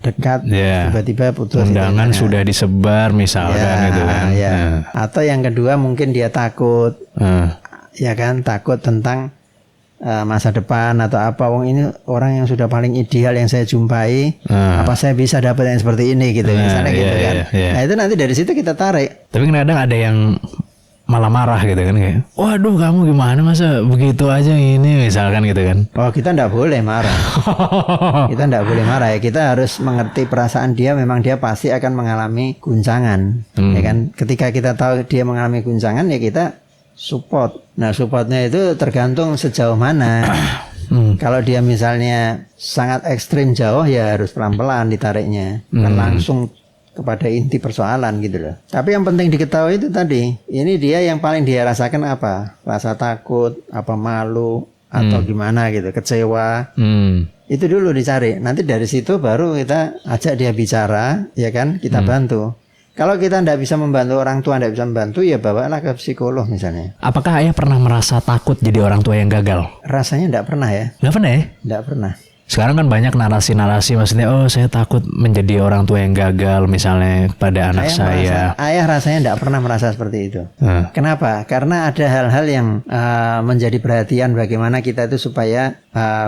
Speaker 2: dekat, tiba-tiba putus.
Speaker 1: Undangan sudah disebar misalkan gitu kan.
Speaker 2: Atau yang kedua mungkin dia takut, ya kan, takut tentang masa depan atau apa. Wong ini orang yang sudah paling ideal yang saya jumpai, apa saya bisa dapat yang seperti ini gitu, misalnya gitu kan. Nah itu nanti dari situ kita tarik.
Speaker 1: Tapi kadang ada yang malah marah gitu kan, kayak waduh kamu gimana masa begitu aja ini misalkan gitu kan.
Speaker 2: Kita enggak boleh marah. Kita enggak boleh marah ya. Kita harus mengerti perasaan dia. Memang dia pasti akan mengalami guncangan, ya kan. Ketika kita tahu dia mengalami guncangan, ya kita support. Nah supportnya itu tergantung sejauh mana. Kalau dia misalnya sangat ekstrim jauh, ya harus pelan-pelan ditariknya, bukan langsung kepada inti persoalan gitu loh. Tapi yang penting diketahui itu tadi, ini dia yang paling dia rasakan apa? Rasa takut, apa malu, atau gimana gitu, kecewa. Itu dulu dicari. Nanti dari situ baru kita ajak dia bicara, ya kan, kita bantu. Kalau kita tidak bisa membantu, orang tua tidak bisa membantu, ya bawalah ke psikolog misalnya.
Speaker 1: Apakah ayah pernah merasa takut jadi orang tua yang gagal?
Speaker 2: Rasanya tidak pernah ya.
Speaker 1: Nggak pernah ya?
Speaker 2: Tidak pernah.
Speaker 1: Sekarang kan banyak narasi-narasi, maksudnya saya takut menjadi orang tua yang gagal misalnya pada anak saya.
Speaker 2: Ayah rasanya tidak pernah merasa seperti itu. Kenapa? Karena ada hal-hal yang menjadi perhatian bagaimana kita itu supaya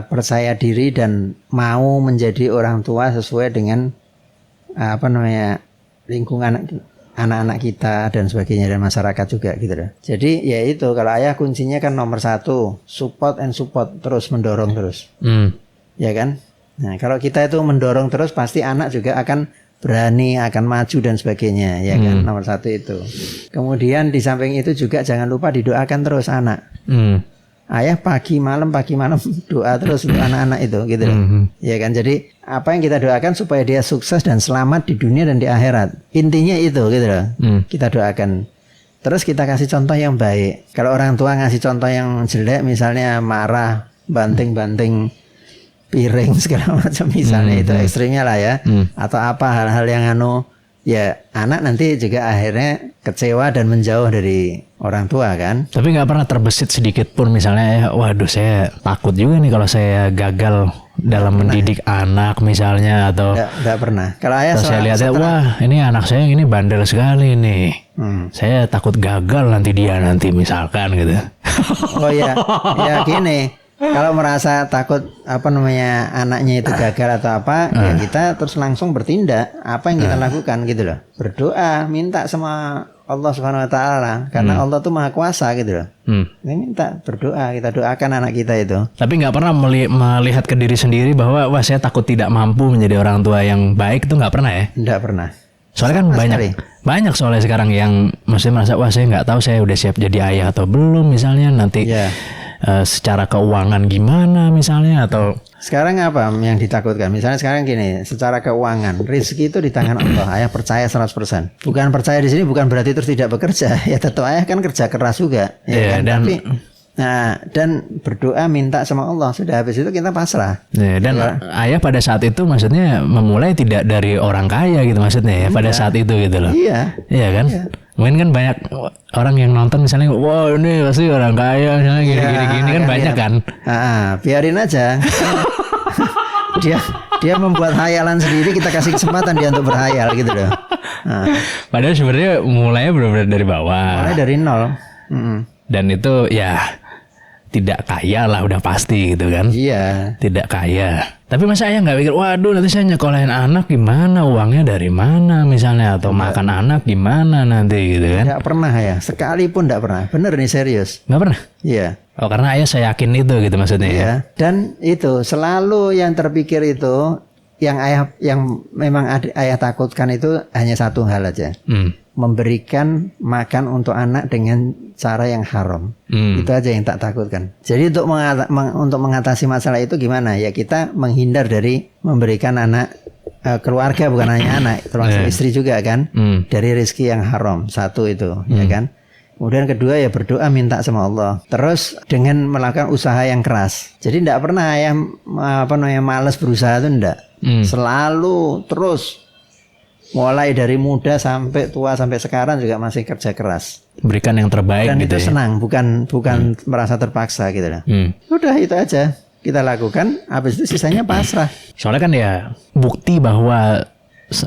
Speaker 2: percaya diri dan mau menjadi orang tua sesuai dengan lingkungan anak-anak kita dan sebagainya, dan masyarakat juga gitu loh. Jadi ya itu, kalau ayah kuncinya kan nomor satu, support and support, terus mendorong terus. Ya kan. Nah kalau kita itu mendorong terus, pasti anak juga akan berani, akan maju dan sebagainya, ya kan. Nomor satu itu. Kemudian di samping itu juga jangan lupa didoakan terus anak. Ayah pagi malam doa terus untuk anak-anak itu gitu loh. Ya kan. Jadi apa yang kita doakan supaya dia sukses dan selamat di dunia dan di akhirat. Intinya itu gitu loh. Kita doakan. Terus kita kasih contoh yang baik. Kalau orang tua ngasih contoh yang jelek, misalnya marah, banting-banting piring segala macam misalnya, itu ekstrimnya lah ya. Atau apa hal-hal yang ya anak nanti juga akhirnya kecewa dan menjauh dari orang tua kan. Tapi
Speaker 1: nggak pernah terbesit sedikit pun misalnya, waduh saya takut juga nih kalau saya gagal dalam mendidik anak misalnya, atau
Speaker 2: nggak pernah. Kalau ayah
Speaker 1: saya lihat wah ini anak saya ini bandel sekali nih, saya takut gagal nanti misalkan gitu. Ya gini. Kalau merasa takut anaknya itu gagal atau apa, ya kita terus langsung bertindak. Apa yang kita lakukan gitu loh. Berdoa, minta sama Allah Subhanahu wa taala, karena Allah tuh Maha Kuasa gitu loh. Kita minta, berdoa, kita doakan anak kita itu. Tapi nggak pernah melihat ke diri sendiri bahwa wah saya takut tidak mampu menjadi orang tua yang baik, itu nggak pernah ya?
Speaker 2: Nggak pernah.
Speaker 1: Soalnya kan banyak soalnya sekarang yang maksudnya merasa wah saya nggak tahu saya udah siap jadi ayah atau belum misalnya, nanti secara keuangan gimana misalnya, atau
Speaker 2: sekarang apa yang ditakutkan? Misalnya sekarang gini, secara keuangan, rezeki itu di tangan Allah. Ayah percaya 100%. Bukan percaya di sini bukan berarti terus tidak bekerja. Ya tetap ayah kan kerja keras juga, ya kan? Dan berdoa minta sama Allah. Sudah, habis itu kita pasrah.
Speaker 1: Dan ayah pada saat itu maksudnya memulai tidak dari orang kaya gitu maksudnya ya, pada saat itu gitu loh. Iya kan? Iya. Mungkin kan banyak orang yang nonton misalnya, wah ini pasti orang kaya misalnya gini-gini kan banyak kan.
Speaker 2: Biarin aja. dia membuat hayalan sendiri, kita kasih kesempatan dia untuk berhayal gitu loh.
Speaker 1: Padahal sebenarnya mulainya benar-benar dari bawah.
Speaker 2: Mulai dari nol.
Speaker 1: Dan itu ya tidak kaya lah udah pasti gitu kan.
Speaker 2: Iya.
Speaker 1: Tidak kaya. Tapi masa ayah nggak pikir, waduh nanti saya nyekolahin anak gimana, uangnya dari mana misalnya, atau makan anak gimana nanti gitu kan?
Speaker 2: Tidak pernah ya, sekalipun tidak pernah. Bener nih, serius.
Speaker 1: Nggak pernah?
Speaker 2: Iya.
Speaker 1: Oh karena ayah saya yakin itu gitu maksudnya ya?
Speaker 2: Iya. Dan itu selalu yang terpikir itu, yang memang ayah takutkan itu hanya satu hal aja. Memberikan makan untuk anak dengan cara yang haram. Itu aja yang tak takutkan. Jadi untuk mengatasi masalah itu gimana? Ya kita menghindar dari memberikan anak, keluarga, bukan hanya anak, termasuk istri juga kan, dari rezeki yang haram. Satu itu, ya kan. Kemudian kedua ya berdoa, minta sama Allah. Terus dengan melakukan usaha yang keras. Jadi tidak pernah ayah malas berusaha itu enggak. Selalu terus. Mulai dari muda sampai tua sampai sekarang juga masih kerja keras.
Speaker 1: Berikan yang terbaik. Dan
Speaker 2: gitu itu ya? Senang, bukan merasa terpaksa gitu lah. Udah itu aja kita lakukan. Habis itu sisanya pasrah.
Speaker 1: Soalnya kan ya bukti bahwa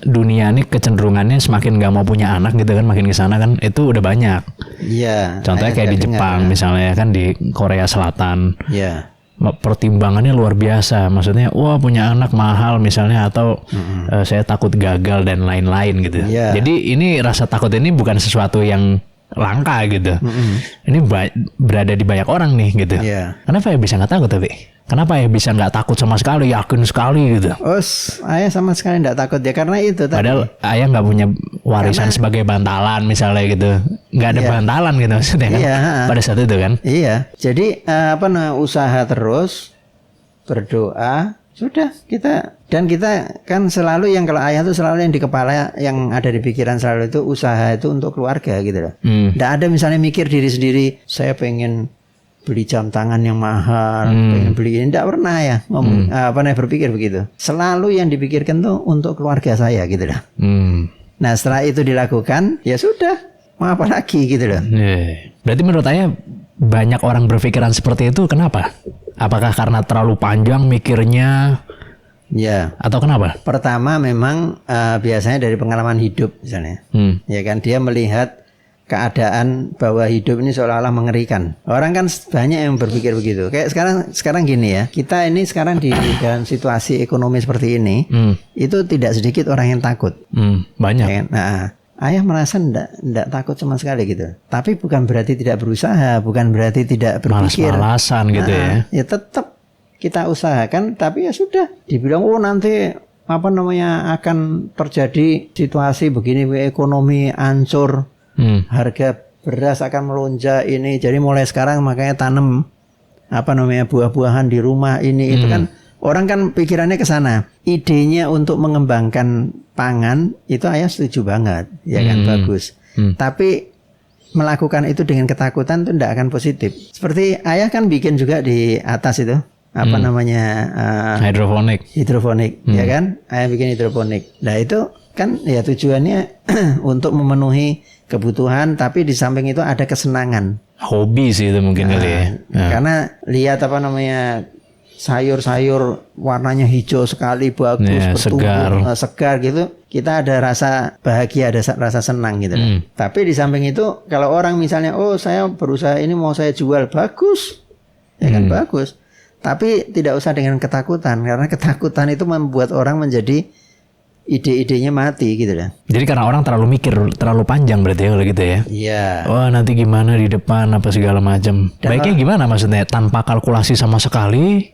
Speaker 1: dunia ini kecenderungannya semakin gak mau punya anak gitu kan, makin kesana kan itu udah banyak.
Speaker 2: Iya.
Speaker 1: Contohnya kayak di Jepang misalnya kan, di Korea Selatan.
Speaker 2: Iya.
Speaker 1: Pertimbangannya luar biasa, maksudnya wah punya anak mahal misalnya, atau saya takut gagal dan lain-lain gitu. Jadi ini rasa takut ini bukan sesuatu yang langka gitu. Ini berada di banyak orang nih gitu. Kenapa ya bisa nggak takut tapi? Kenapa ya bisa nggak takut sama sekali, yakin sekali gitu?
Speaker 2: Ayah sama sekali nggak takut ya karena itu.
Speaker 1: Padahal ayah nggak punya warisan sebagai bantalan misalnya gitu, nggak ada bantalan gitu maksudnya kan? Pada saat itu kan?
Speaker 2: Iya. Jadi usaha terus, berdoa, sudah kita kan selalu yang kalau ayah tuh selalu yang di kepala, yang ada di pikiran selalu itu usaha itu untuk keluarga gitu loh. Nggak ada misalnya mikir diri sendiri, saya pengen beli jam tangan yang mahal, pengen beli ini, tidak pernah ya berpikir begitu. Selalu yang dipikirkan tuh untuk keluarga saya gitu loh. Nah setelah itu dilakukan, ya sudah, mau apa lagi gitu loh.
Speaker 1: Berarti menurut saya banyak orang berpikiran seperti itu, kenapa? Apakah karena terlalu panjang mikirnya?
Speaker 2: Ya.
Speaker 1: Atau kenapa?
Speaker 2: Pertama memang biasanya dari pengalaman hidup misalnya, ya kan, dia melihat keadaan bahwa hidup ini seolah-olah mengerikan. Orang kan banyak yang berpikir begitu. Kayak sekarang gini ya, kita ini sekarang di dalam situasi ekonomi seperti ini, itu tidak sedikit orang yang takut.
Speaker 1: Banyak.
Speaker 2: Ya, nah, ayah merasa enggak takut sama sekali gitu. Tapi bukan berarti tidak berusaha, bukan berarti tidak berpikir.
Speaker 1: Malas-malasan gitu ya.
Speaker 2: Ya tetap kita usahakan, tapi ya sudah. Dibilang nanti akan terjadi situasi begini, ekonomi hancur. Harga beras akan melonjak ini, jadi mulai sekarang makanya tanam buah-buahan di rumah ini. Itu kan orang kan pikirannya ke sana. Idenya untuk mengembangkan pangan itu ayah setuju banget, ya kan, bagus. Tapi melakukan itu dengan ketakutan itu tidak akan positif. Seperti ayah kan bikin juga di atas itu hidroponik, ya kan? Ayah bikin hidroponik. Nah itu kan ya tujuannya untuk memenuhi kebutuhan, tapi di samping itu ada kesenangan.
Speaker 1: Hobi sih itu mungkin kali ya.
Speaker 2: Karena lihat sayur-sayur warnanya hijau sekali, bagus, bertumbuh, segar gitu. Kita ada rasa bahagia, ada rasa senang gitu. Tapi di samping itu kalau orang misalnya, saya berusaha ini mau saya jual, bagus. Ya kan, bagus. Tapi tidak usah dengan ketakutan, karena ketakutan itu membuat orang menjadi ide-idenya mati gitu lah.
Speaker 1: Jadi karena orang terlalu mikir, terlalu panjang berarti ya kalau gitu ya.
Speaker 2: Iya.
Speaker 1: Wah nanti gimana di depan apa segala macam. Baiknya gimana maksudnya? Tanpa kalkulasi sama sekali?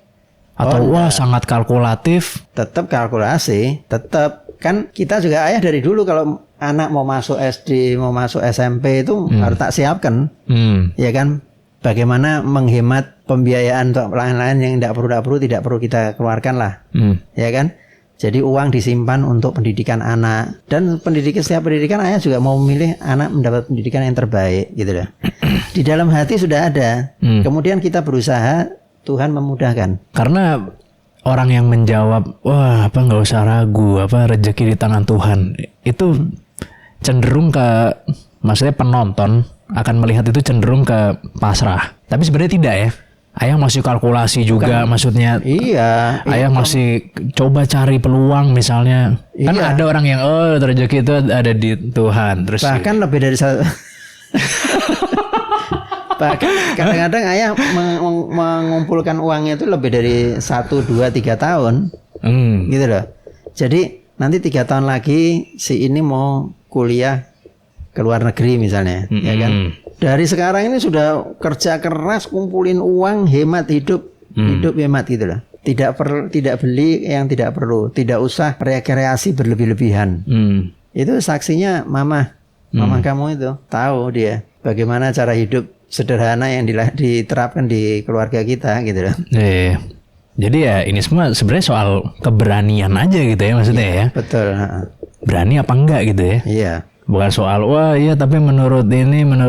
Speaker 1: Atau sangat kalkulatif?
Speaker 2: Tetap kalkulasi, tetap. Kan kita juga ayah dari dulu kalau anak mau masuk SD, mau masuk SMP itu harus tak siapkan. Ya kan? Bagaimana menghemat pembiayaan untuk lain-lain yang tidak perlu kita keluarkan lah. Ya kan? Jadi uang disimpan untuk pendidikan anak, dan setiap pendidikan ayah juga mau memilih anak mendapat pendidikan yang terbaik gitu loh. Di dalam hati sudah ada. Kemudian kita berusaha, Tuhan memudahkan. Karena
Speaker 1: orang yang menjawab, nggak usah ragu, rezeki di tangan Tuhan, itu cenderung maksudnya penonton akan melihat itu cenderung ke pasrah. Tapi sebenarnya tidak ya. Ayah masih kalkulasi juga, maksudnya.
Speaker 2: Iya.
Speaker 1: Ayah masih coba cari peluang misalnya. Kan ada orang yang rezeki itu ada di Tuhan. Terus
Speaker 2: bahkan lebih dari satu. Bahkan kadang-kadang ayah mengumpulkan uangnya itu lebih dari 1, 2, 3 tahun. Gitu loh. Jadi nanti 3 tahun lagi si ini mau kuliah ke luar negeri misalnya, ya kan? Dari sekarang ini sudah kerja keras, kumpulin uang, hemat hidup hemat gitu loh. Tidak beli yang tidak perlu, tidak usah rekreasi berlebih-lebihan. Itu saksinya mama kamu itu tahu dia bagaimana cara hidup sederhana yang diterapkan di keluarga kita gitu loh.
Speaker 1: Jadi ya ini semua sebenarnya soal keberanian aja gitu ya maksudnya ya.
Speaker 2: Betul.
Speaker 1: Berani apa enggak gitu ya.
Speaker 2: Iya.
Speaker 1: Bukan soal wah iya tapi menurut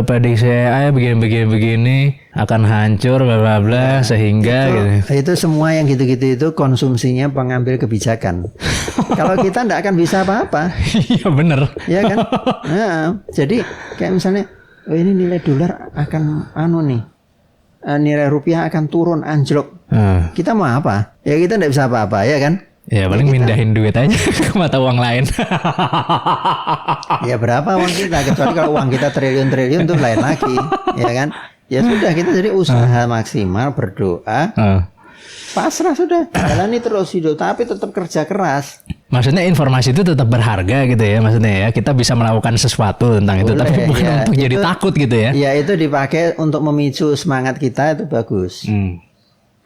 Speaker 1: prediksi saya begini akan hancur bla bla bla sehingga
Speaker 2: itu,
Speaker 1: gitu.
Speaker 2: Itu semua yang gitu-gitu itu konsumsinya pengambil kebijakan. Kalau kita enggak akan bisa apa-apa.
Speaker 1: Iya benar.
Speaker 2: Iya kan? Nah, jadi kayak misalnya ini nilai dolar akan nilai rupiah akan turun anjlok. Kita mau apa? Ya kita enggak bisa apa-apa ya kan?
Speaker 1: Ya paling mindahin duit aja ke mata uang lain.
Speaker 2: Ya berapa uang kita? Kecuali kalau uang kita triliun-triliun itu lain lagi, ya kan? Ya sudah kita jadi usaha maksimal, berdoa, pasrah sudah, jalani terus hidup, tapi tetap kerja keras.
Speaker 1: Maksudnya informasi itu tetap berharga gitu ya, maksudnya ya kita bisa melakukan sesuatu tentang itu, tapi bukan untuk jadi takut gitu ya?
Speaker 2: Ya itu dipakai untuk memicu semangat kita itu bagus,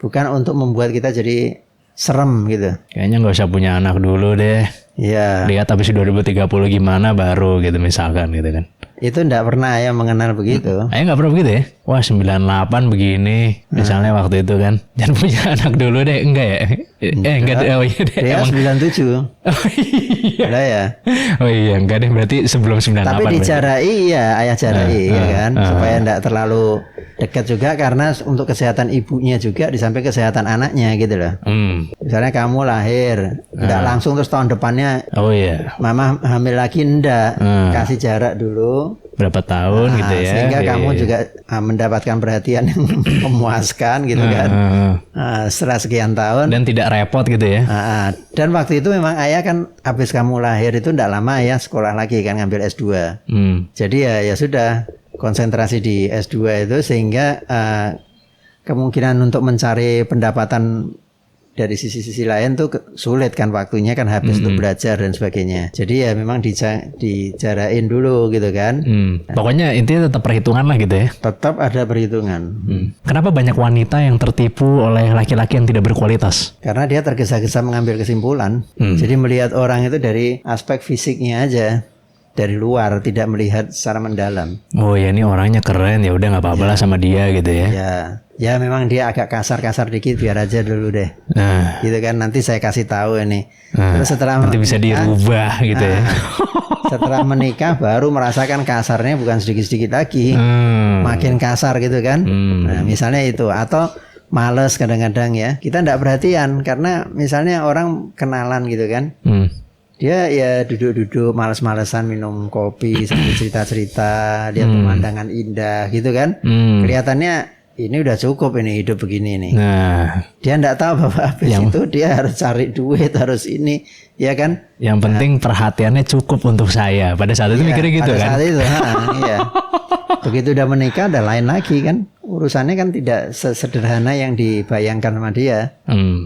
Speaker 2: bukan untuk membuat kita jadi serem gitu.
Speaker 1: Kayaknya nggak usah punya anak dulu deh.
Speaker 2: Iya.
Speaker 1: Lihat habis 2030 gimana baru gitu misalkan gitu kan.
Speaker 2: Itu enggak pernah ayah mengenal begitu.
Speaker 1: Ayah nggak pernah begitu ya? Wah 98 begini misalnya waktu itu kan. Jangan punya anak dulu deh. Enggak ya? Enggak deh. Oh iya deh.
Speaker 2: Dia 97. Oh iya. Udah ya.
Speaker 1: Oh iya enggak deh. Berarti sebelum 98.
Speaker 2: Tapi dijarai ya ayah jarai ya kan. Supaya enggak terlalu dekat juga karena untuk kesehatan ibunya juga di samping kesehatan anaknya gitu loh. Misalnya kamu lahir enggak langsung terus tahun depannya mama hamil lagi enggak. Kasih jarak dulu
Speaker 1: berapa tahun gitu ya.
Speaker 2: Sehingga kamu juga mendapatkan perhatian yang memuaskan gitu kan. Setelah sekian tahun
Speaker 1: dan tidak repot gitu ya.
Speaker 2: Dan waktu itu memang ayah kan habis kamu lahir itu enggak lama ya sekolah lagi kan ngambil S2. Jadi ya sudah konsentrasi di S2 itu sehingga kemungkinan untuk mencari pendapatan dari sisi-sisi lain tuh sulit kan, waktunya kan habis untuk belajar dan sebagainya. Jadi ya memang dijarain dulu gitu kan.
Speaker 1: Pokoknya intinya tetap perhitungan lah gitu ya.
Speaker 2: Tetap ada perhitungan.
Speaker 1: Kenapa banyak wanita yang tertipu oleh laki-laki yang tidak berkualitas?
Speaker 2: Karena dia tergesa-gesa mengambil kesimpulan. Jadi melihat orang itu dari aspek fisiknya aja, dari luar, tidak melihat secara mendalam.
Speaker 1: Oh ya ini orangnya keren, ya udah nggak apa-apa lah sama dia gitu ya.
Speaker 2: Ya memang dia agak kasar-kasar dikit, biar aja dulu deh. Gitu kan, nanti saya kasih tahu ini. Terus setelah
Speaker 1: nanti bisa dirubah gitu ya.
Speaker 2: Setelah menikah baru merasakan kasarnya bukan sedikit-sedikit lagi, makin kasar gitu kan. Nah misalnya itu, atau males kadang-kadang ya. Kita enggak perhatian karena misalnya orang kenalan gitu kan. Dia ya duduk-duduk malas-malasan minum kopi sambil cerita-cerita, lihat pemandangan indah gitu kan. Kelihatannya ini udah cukup ini hidup begini nih. Dia enggak tahu bahwa habis itu dia harus cari duit, harus ini, ya kan?
Speaker 1: Yang penting perhatiannya cukup untuk saya. Pada saat itu mikirnya gitu kan?
Speaker 2: Pada saat itu, iya. Begitu udah menikah udah lain lagi kan. Urusannya kan tidak sesederhana yang dibayangkan sama dia.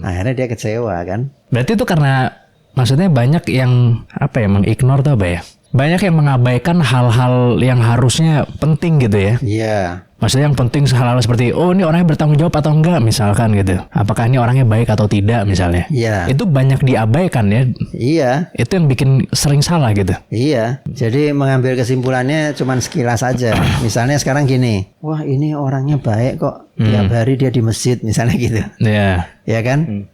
Speaker 2: Akhirnya dia kecewa kan.
Speaker 1: Berarti itu karena maksudnya banyak yang mengignore tuh apa ya? Banyak yang mengabaikan hal-hal yang harusnya penting gitu ya.
Speaker 2: Iya.
Speaker 1: Maksudnya yang penting hal-hal seperti ini orangnya bertanggung jawab atau enggak misalkan gitu. Apakah ini orangnya baik atau tidak misalnya.
Speaker 2: Iya.
Speaker 1: Itu banyak diabaikan ya.
Speaker 2: Iya.
Speaker 1: Itu yang bikin sering salah gitu.
Speaker 2: Iya. Jadi mengambil kesimpulannya cuman sekilas aja. Misalnya sekarang gini, wah ini orangnya baik kok. Tiap hari dia di masjid misalnya gitu.
Speaker 1: Iya.
Speaker 2: Ya kan?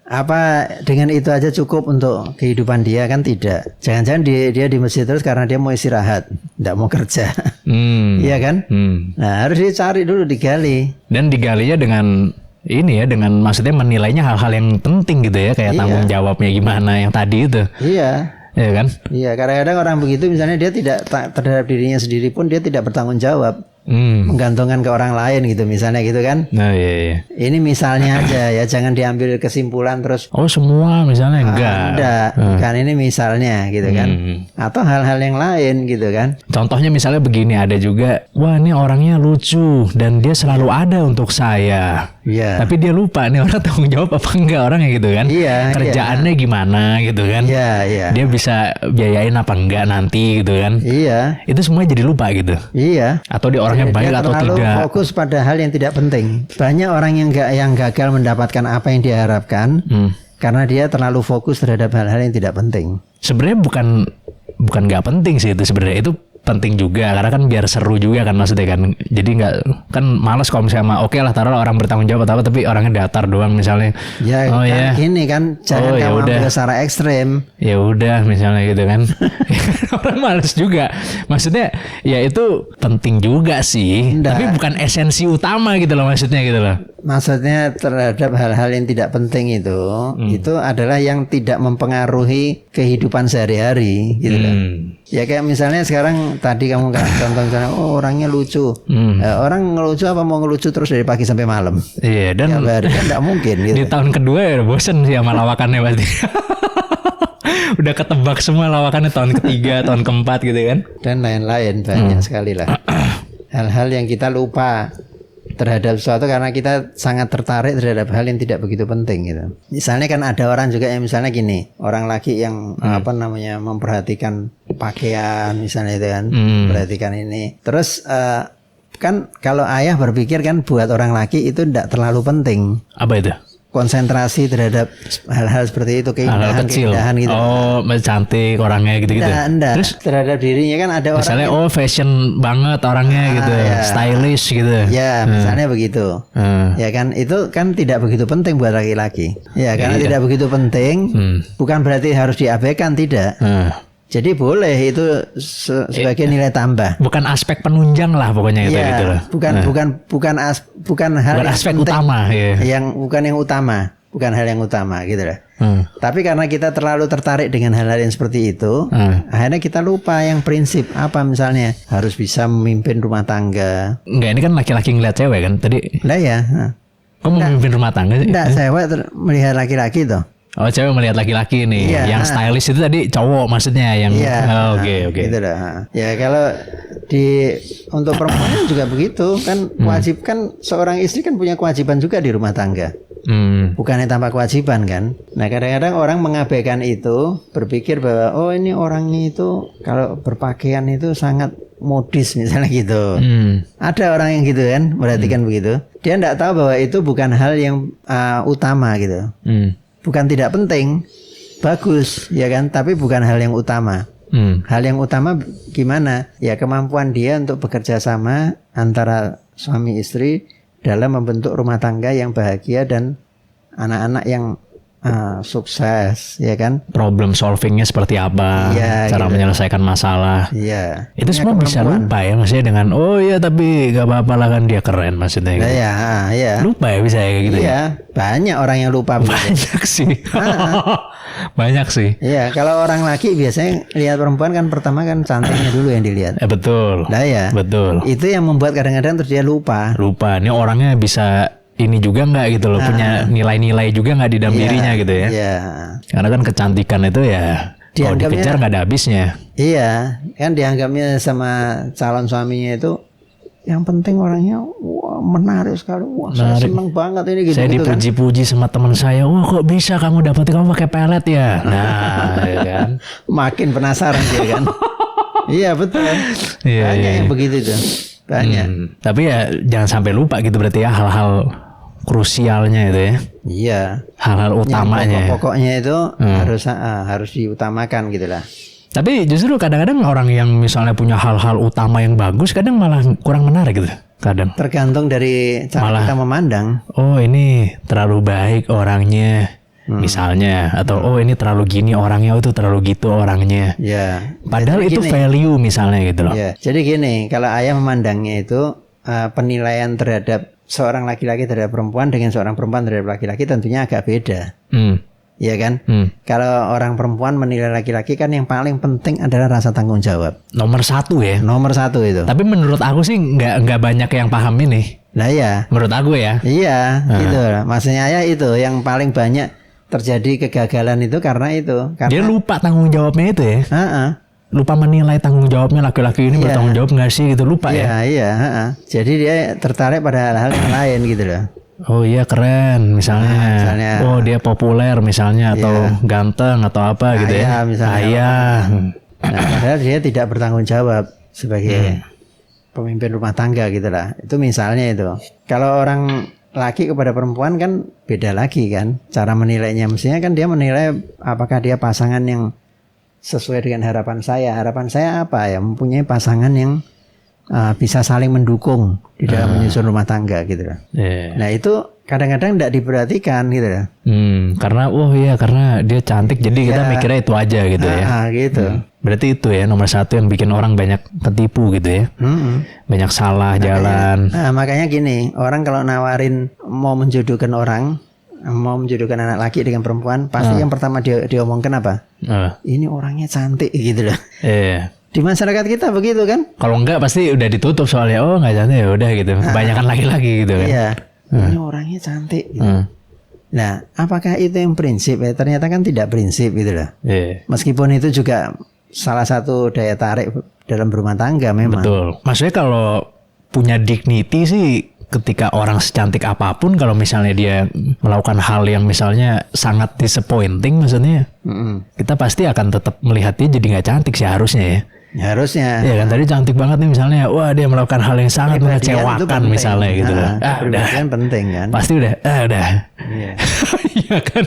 Speaker 2: Apa dengan itu aja cukup untuk kehidupan dia? Kan tidak. Jangan-jangan dia di masjid terus karena dia mau istirahat, tidak mau kerja. Iya kan? Nah harus dicari dulu, digali. Dan
Speaker 1: digalinya dengan ini ya, dengan maksudnya menilainya hal-hal yang penting gitu ya, kayak tanggung jawabnya gimana yang tadi itu. Iya. Iya kan? Iya, kadang-kadang orang begitu misalnya dia tidak terhadap dirinya sendiri pun dia tidak bertanggung jawab.
Speaker 2: menggantungkan ke orang lain gitu misalnya gitu kan.
Speaker 1: Nah, iya.
Speaker 2: Ini misalnya aja ya, jangan diambil kesimpulan terus
Speaker 1: semua misalnya enggak.
Speaker 2: Kan ini misalnya gitu kan. Atau hal-hal yang lain gitu kan.
Speaker 1: Contohnya misalnya begini, ada juga, wah ini orangnya lucu dan dia selalu ada untuk saya.
Speaker 2: Iya.
Speaker 1: Tapi dia lupa nih orang tanggung jawab apa enggak orangnya gitu kan.
Speaker 2: Iya.
Speaker 1: Kerjaannya gimana gitu kan.
Speaker 2: Iya.
Speaker 1: Dia bisa biayain apa enggak nanti gitu kan.
Speaker 2: Iya.
Speaker 1: Itu semua jadi lupa gitu.
Speaker 2: Iya.
Speaker 1: Atau dia orangnya baik atau tidak.
Speaker 2: Terlalu fokus pada hal yang tidak penting. Banyak orang yang gagal mendapatkan apa yang diharapkan karena dia terlalu fokus terhadap hal-hal yang tidak penting.
Speaker 1: Sebenarnya bukan nggak penting sih itu sebenarnya, itu penting juga karena kan biar seru juga kan maksudnya kan. Jadi nggak kan males kalau misalnya oke lah taruh orang bertanggung jawab atau apa tapi orangnya datar doang misalnya.
Speaker 2: Ya kan gini kan jangan kamu ambil secara ekstrem.
Speaker 1: Ya udah misalnya gitu kan. Orang males juga. Maksudnya ya itu penting juga sih. Tapi bukan esensi utama gitu loh maksudnya gitu loh.
Speaker 2: Maksudnya terhadap hal-hal yang tidak penting itu adalah yang tidak mempengaruhi kehidupan sehari-hari gitu kan. Ya kayak misalnya sekarang tadi kamu contoh misalnya orangnya lucu. Orang ngelucu apa mau ngelucu terus dari pagi sampai malam.
Speaker 1: Iya dan
Speaker 2: kan enggak mungkin gitu.
Speaker 1: Di tahun kedua ya bosen sih sama lawakannya pasti. Udah ketebak semua lawakannya tahun ketiga, tahun keempat gitu kan. Dan
Speaker 2: lain-lain banyak sekali lah. Hal-hal yang kita lupa terhadap sesuatu karena kita sangat tertarik terhadap hal yang tidak begitu penting gitu. Misalnya kan ada orang juga yang misalnya gini, orang laki yang memperhatikan pakaian misalnya itu kan, perhatikan ini. Terus kan kalau ayah berpikir kan buat orang laki itu tidak terlalu penting.
Speaker 1: Apa itu?
Speaker 2: Konsentrasi terhadap hal-hal seperti itu, keindahan gitu.
Speaker 1: Oh, cantik orangnya gitu-gitu.
Speaker 2: Terus terhadap dirinya kan ada
Speaker 1: misalnya
Speaker 2: orang
Speaker 1: fashion banget orangnya gitu, stylish gitu.
Speaker 2: Ya, misalnya begitu. Ya kan itu kan tidak begitu penting buat laki-laki. Ya, karena tidak begitu penting, bukan berarti harus diabaikan, tidak. Jadi boleh itu sebagai nilai tambah.
Speaker 1: Bukan aspek penunjang lah pokoknya itu gitu loh.
Speaker 2: Bukan hal yang
Speaker 1: aspek utama
Speaker 2: bukan hal yang utama gitu loh. Tapi karena kita terlalu tertarik dengan hal-hal yang seperti itu, akhirnya kita lupa yang prinsip apa misalnya harus bisa memimpin rumah tangga.
Speaker 1: Enggak, ini kan laki-laki ngeliat cewek kan tadi.
Speaker 2: Lah ya.
Speaker 1: Kamu memimpin rumah tangga sih?
Speaker 2: Enggak, cewek melihat laki-laki tuh.
Speaker 1: Oh, cewek melihat laki-laki nih. Yang stylish itu tadi cowok maksudnya yang oke.
Speaker 2: Gitu dah. Ya kalau untuk perempuan juga begitu kan, wajib kan seorang istri kan punya kewajiban juga di rumah tangga. Bukannya tanpa kewajiban kan. Nah kadang-kadang orang mengabaikan itu, berpikir bahwa ini orangnya itu kalau berpakaian itu sangat modis misalnya gitu. Ada orang yang gitu kan, perhatikan begitu. Dia tidak tahu bahwa itu bukan hal yang utama gitu. Bukan tidak penting, bagus ya kan, tapi bukan hal yang utama. Hal yang utama gimana? Ya kemampuan dia untuk bekerja sama antara suami istri dalam membentuk rumah tangga yang bahagia dan anak-anak yang sukses, ya kan?
Speaker 1: Problem solvingnya seperti apa? Cara menyelesaikan masalah?
Speaker 2: Iya.
Speaker 1: Itu semua bisa lupa ya, maksudnya dengan tapi gak apa-apa lah kan dia keren maksudnya. Gitu.
Speaker 2: Iya.
Speaker 1: Lupa ya bisa ya gitu.
Speaker 2: Iya. Banyak orang yang lupa.
Speaker 1: Banyak sih. Banyak sih.
Speaker 2: Iya. Kalau orang laki biasanya lihat perempuan kan pertama kan cantiknya dulu yang dilihat.
Speaker 1: Betul.
Speaker 2: Nah ya.
Speaker 1: Betul.
Speaker 2: Itu yang membuat kadang-kadang terus dia lupa.
Speaker 1: Ini orangnya bisa ini juga nggak gitu loh, punya nilai-nilai juga nggak di dalam dirinya gitu ya. Karena kan kecantikan itu ya kalau dikejar nggak ada habisnya.
Speaker 2: Iya, kan dianggapnya sama calon suaminya itu yang penting orangnya menarik sekali. Saya seneng banget ini gitu.
Speaker 1: Saya dipuji-puji sama teman saya. Wah kok bisa kamu pakai pelet ya? Nah, ya kan.
Speaker 2: Makin penasaran dia kan. Iya betul. Banyak yang begitu tuh. Banyak.
Speaker 1: Tapi ya jangan sampai lupa gitu berarti ya hal-hal krusialnya itu ya.
Speaker 2: Iya.
Speaker 1: Hal-hal utamanya.
Speaker 2: Pokoknya itu harus diutamakan gitulah.
Speaker 1: Tapi justru kadang-kadang orang yang misalnya punya hal-hal utama yang bagus kadang malah kurang menarik gitu. Kadang.
Speaker 2: Tergantung dari cara kita memandang.
Speaker 1: Oh ini terlalu baik orangnya. Misalnya atau ini terlalu gini orangnya, itu terlalu gitu orangnya.
Speaker 2: Ya.
Speaker 1: Padahal itu value misalnya gitu loh.
Speaker 2: Ya. Jadi gini, kalau ayah memandangnya itu penilaian terhadap seorang laki-laki terhadap perempuan dengan seorang perempuan terhadap laki-laki tentunya agak beda. ya kan? Kalau orang perempuan menilai laki-laki kan yang paling penting adalah rasa tanggung jawab.
Speaker 1: Nomor 1 ya.
Speaker 2: Nomor 1 itu.
Speaker 1: Tapi menurut aku sih nggak banyak yang paham ini.
Speaker 2: Nah ya.
Speaker 1: Menurut aku ya.
Speaker 2: Iya, gitu. Maksudnya ya itu yang paling banyak terjadi kegagalan itu karena itu. Karena
Speaker 1: dia lupa tanggung jawabnya itu ya. Lupa menilai tanggung jawabnya laki-laki ini bertanggung jawab nggak sih gitu, lupa ya.
Speaker 2: Iya. Jadi dia tertarik pada hal-hal yang lain gitu loh.
Speaker 1: Oh iya keren misalnya. Oh dia populer misalnya atau ganteng atau apa gitu ya.
Speaker 2: Misalnya. Nah, padahal dia tidak bertanggung jawab sebagai pemimpin rumah tangga gitu lah. Itu misalnya itu. Kalau orang laki kepada perempuan kan beda lagi kan. Cara menilainya mestinya kan dia menilai apakah dia pasangan yang sesuai dengan harapan saya. Harapan saya apa ya? Mempunyai pasangan yang bisa saling mendukung di dalam menyusun rumah tangga gitu loh. Nah itu kadang-kadang tidak diperhatikan gitu loh.
Speaker 1: Karena karena dia cantik jadi kita mikirnya itu aja gitu ya.
Speaker 2: Gitu.
Speaker 1: Berarti itu ya nomor 1 yang bikin orang banyak ketipu gitu ya. Banyak salah jalan.
Speaker 2: Makanya gini, orang kalau nawarin mau menjodohkan anak laki dengan perempuan, pasti yang pertama dia omongkan apa? Ini orangnya cantik gitu loh. Di masyarakat kita begitu kan?
Speaker 1: Kalau enggak pasti udah ditutup soalnya nggak cantik ya udah gitu. Kebanyakan laki-laki gitu kan.
Speaker 2: Iya. Ini orangnya cantik. Gitu. Nah, apakah itu yang prinsip? Ternyata kan tidak prinsip gitu loh. Meskipun itu juga salah satu daya tarik dalam berumah tangga memang.
Speaker 1: Betul. Maksudnya kalau punya dignity sih, ketika orang secantik apapun kalau misalnya dia melakukan hal yang misalnya sangat disappointing maksudnya, kita pasti akan tetap melihat dia jadi nggak cantik sih harusnya ya.
Speaker 2: Harusnya.
Speaker 1: Ya kan tadi cantik banget nih misalnya, wah dia melakukan hal yang sangat mengecewakan misalnya gitu loh. Udah
Speaker 2: penting kan.
Speaker 1: Pasti udah. Iya kan.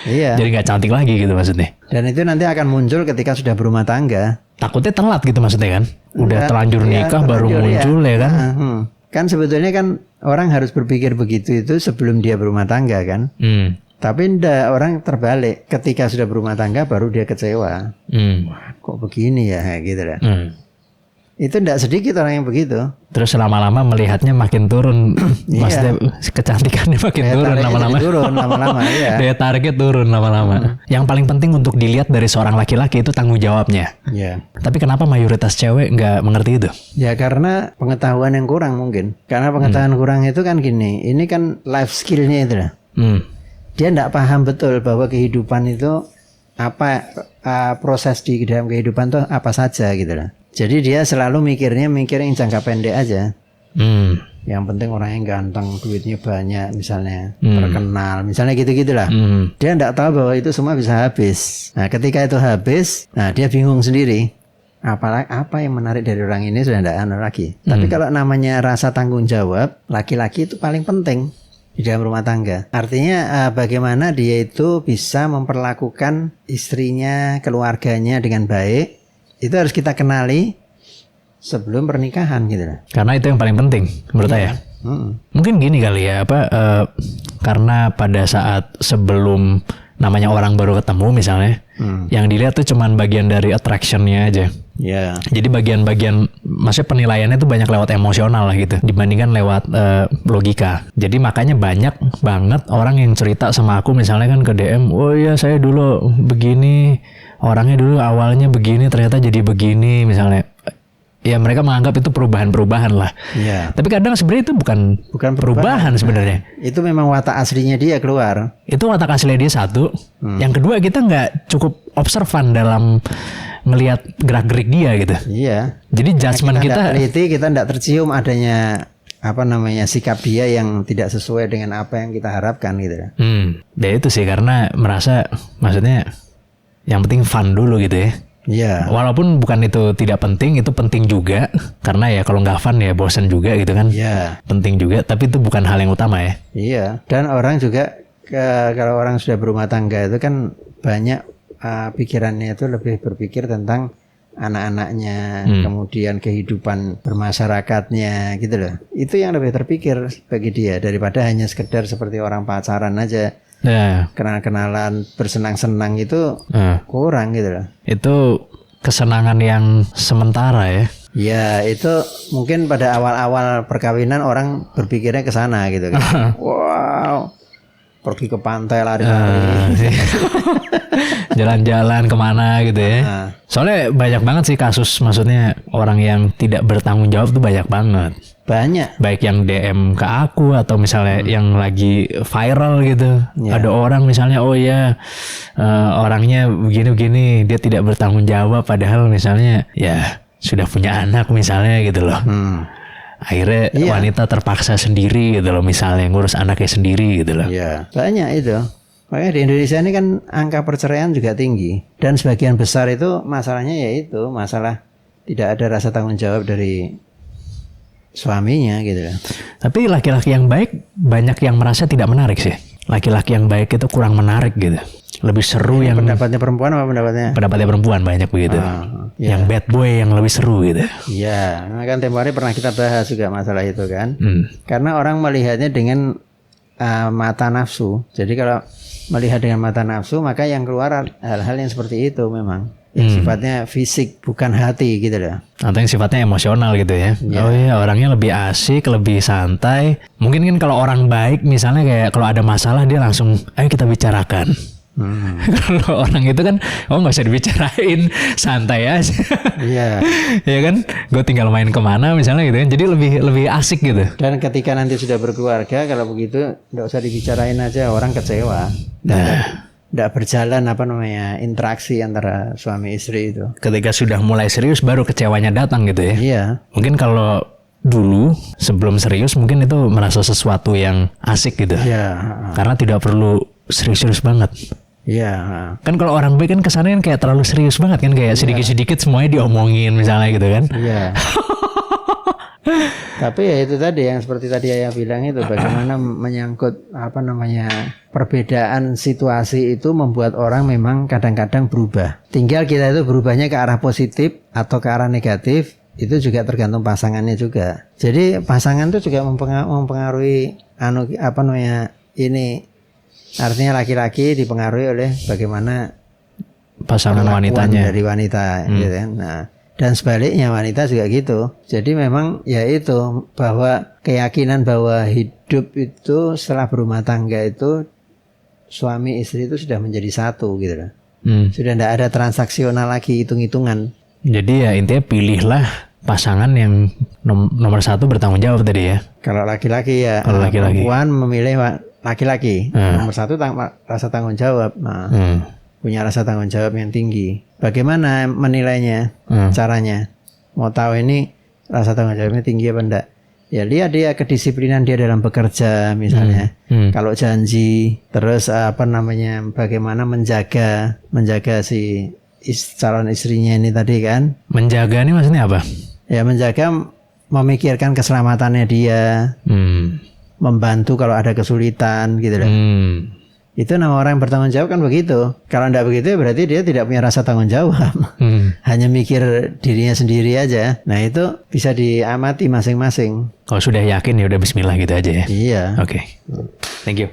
Speaker 2: Iya.
Speaker 1: Jadi nggak cantik lagi gitu maksudnya.
Speaker 2: Dan itu nanti akan muncul ketika sudah berumah tangga.
Speaker 1: Takutnya telat gitu maksudnya kan. Udah terlanjur nikah baru muncul ya kan.
Speaker 2: Kan sebetulnya kan orang harus berpikir begitu itu sebelum dia berumah tangga kan. Tapi enggak, orang terbalik. Ketika sudah berumah tangga baru dia kecewa. Wah, kok begini ya gitu lah. Itu enggak sedikit orang yang begitu.
Speaker 1: Terus lama-lama melihatnya makin turun. Maksudnya kecantikannya makin turun lama-lama.
Speaker 2: Iya.
Speaker 1: Daya tariknya turun lama-lama. Yang paling penting untuk dilihat dari seorang laki-laki itu tanggung jawabnya. Tapi kenapa mayoritas cewek nggak mengerti itu? Ya
Speaker 2: karena pengetahuan yang kurang mungkin. Karena pengetahuan kurang itu kan gini. Ini kan life skillnya itu lah. Dia tidak paham betul bahwa kehidupan itu apa, proses di dalam kehidupan itu apa saja gitu lah. Jadi dia selalu mikir yang jangka pendek aja. Yang penting orang yang ganteng, duitnya banyak misalnya, terkenal, misalnya gitu-gitulah. Dia tidak tahu bahwa itu semua bisa habis. Nah ketika itu habis, nah dia bingung sendiri. Apa yang menarik dari orang ini sudah tidak ada lagi. Tapi kalau namanya rasa tanggung jawab, laki-laki itu paling penting di dalam rumah tangga. Artinya bagaimana dia itu bisa memperlakukan istrinya, keluarganya dengan baik. Itu harus kita kenali sebelum pernikahan gitu lah.
Speaker 1: Karena itu yang paling penting menurut saya. Mungkin gini kali ya, karena pada saat sebelum namanya orang baru ketemu misalnya, yang dilihat tuh cuman bagian dari attraction-nya aja. Jadi bagian-bagian, maksudnya penilaiannya tuh banyak lewat emosional lah gitu, dibandingkan lewat logika. Jadi makanya banyak banget orang yang cerita sama aku misalnya kan ke DM, oh iya saya dulu begini, orangnya dulu awalnya begini, ternyata jadi begini misalnya. Ya mereka menganggap itu perubahan-perubahan lah. Tapi kadang sebenarnya itu bukan perubahan sebenarnya.
Speaker 2: Itu memang watak aslinya dia keluar.
Speaker 1: Itu watak aslinya dia satu. Yang kedua kita nggak cukup observan dalam ngelihat gerak-gerik dia gitu. Jadi judgement kita
Speaker 2: kita nggak tercium adanya sikap dia yang tidak sesuai dengan apa yang kita harapkan gitu.
Speaker 1: Ya itu sih karena merasa maksudnya yang penting fun dulu gitu ya. Walaupun bukan itu tidak penting, itu penting juga. Karena ya kalau nggak fun ya bosan juga gitu kan. Penting juga, tapi itu bukan hal yang utama ya.
Speaker 2: Dan orang juga kalau orang sudah berumah tangga itu kan banyak pikirannya itu lebih berpikir tentang anak-anaknya, kemudian kehidupan bermasyarakatnya gitu loh. Itu yang lebih terpikir bagi dia daripada hanya sekedar seperti orang pacaran aja. Kenal-kenalan, bersenang-senang itu kurang gitu loh.
Speaker 1: Itu kesenangan yang sementara ya.
Speaker 2: Ya itu mungkin pada awal-awal perkawinan orang berpikirnya ke sana gitu kan. Wow, pergi ke pantai lari-lari.
Speaker 1: Jalan-jalan kemana gitu ya. Soalnya banyak banget sih kasus, maksudnya orang yang tidak bertanggung jawab tuh banyak banget.
Speaker 2: Banyak.
Speaker 1: Baik yang DM ke aku atau misalnya yang lagi viral gitu. Ada orang misalnya, oh ya orangnya begini-begini, dia tidak bertanggung jawab, padahal misalnya ya sudah punya anak misalnya gitu loh. Akhirnya wanita terpaksa sendiri gitu loh, misalnya ngurus anaknya sendiri gitu loh.
Speaker 2: Iya, banyak itu. Makanya di Indonesia ini kan angka perceraian juga tinggi. Dan sebagian besar itu masalahnya yaitu masalah tidak ada rasa tanggung jawab dari suaminya gitu loh.
Speaker 1: Tapi laki-laki yang baik banyak yang merasa tidak menarik sih. Laki-laki yang baik itu kurang menarik gitu. Lebih seru yang
Speaker 2: pendapatnya perempuan apa pendapatnya?
Speaker 1: Pendapatnya perempuan banyak begitu. Yang bad boy yang lebih seru gitu.
Speaker 2: Iya, kan tempo hari pernah kita bahas juga masalah itu kan. Karena orang melihatnya dengan mata nafsu. Jadi kalau melihat dengan mata nafsu, maka yang keluar hal-hal yang seperti itu memang. Yang sifatnya fisik bukan hati gitu loh.
Speaker 1: Atau yang sifatnya emosional gitu ya. Oh iya, orangnya lebih asik, lebih santai. Mungkin kan kalau orang baik misalnya kayak kalau ada masalah dia langsung ayo kita bicarakan. Kalau orang itu kan nggak usah dibicarain, santai aja. Iya. Ya kan, gue tinggal main kemana misalnya gitu kan. Jadi lebih asik gitu.
Speaker 2: Dan ketika nanti sudah berkeluarga, kalau begitu nggak usah dibicarain aja, orang kecewa. Nggak berjalan interaksi antara suami istri itu.
Speaker 1: Ketika sudah mulai serius baru kecewanya datang gitu ya.
Speaker 2: Iya.
Speaker 1: Mungkin kalau dulu sebelum serius mungkin itu merasa sesuatu yang asik gitu.
Speaker 2: Iya.
Speaker 1: Karena tidak perlu serius-serius banget.
Speaker 2: Iya.
Speaker 1: Kan kalau orang baik kan kesannya kan kayak terlalu serius banget kan, kayak sedikit-sedikit semuanya diomongin misalnya gitu kan.
Speaker 2: Iya. Tapi ya itu tadi yang seperti tadi Ayah bilang itu, bagaimana menyangkut perbedaan situasi itu membuat orang memang kadang-kadang berubah. Tinggal kita itu berubahnya ke arah positif atau ke arah negatif, itu juga tergantung pasangannya juga. Jadi pasangan itu juga mempengaruhi ini. Artinya laki-laki dipengaruhi oleh bagaimana
Speaker 1: pasangan wanitanya
Speaker 2: dari wanita gitu kan. Nah, dan sebaliknya wanita juga gitu. Jadi memang ya itu, bahwa keyakinan bahwa hidup itu setelah berumah tangga itu suami istri itu sudah menjadi satu gitu loh. Sudah tidak ada transaksional lagi, hitung-hitungan.
Speaker 1: Jadi ya intinya pilihlah pasangan yang nomor satu bertanggung jawab tadi ya.
Speaker 2: Kalau laki-laki ya, perempuan memilih laki-laki. Nomor satu rasa tanggung jawab. Punya rasa tanggung jawab yang tinggi. Bagaimana menilainya? Caranya? Mau tahu ini rasa tanggung jawabnya tinggi apa enggak? Ya lihat dia kedisiplinan dia dalam bekerja misalnya. Kalau janji, terus bagaimana menjaga si calon istrinya ini tadi kan.
Speaker 1: Menjaga ini maksudnya apa?
Speaker 2: Ya menjaga, memikirkan keselamatannya dia. Membantu kalau ada kesulitan gitu loh. Itu nama orang yang bertanggung jawab kan begitu. Kalau enggak begitu berarti dia tidak punya rasa tanggung jawab. Hanya mikir dirinya sendiri aja. Nah itu bisa diamati masing-masing.
Speaker 1: Kalau sudah yakin ya udah bismillah gitu aja ya.
Speaker 2: Iya.
Speaker 1: Oke. Thank you.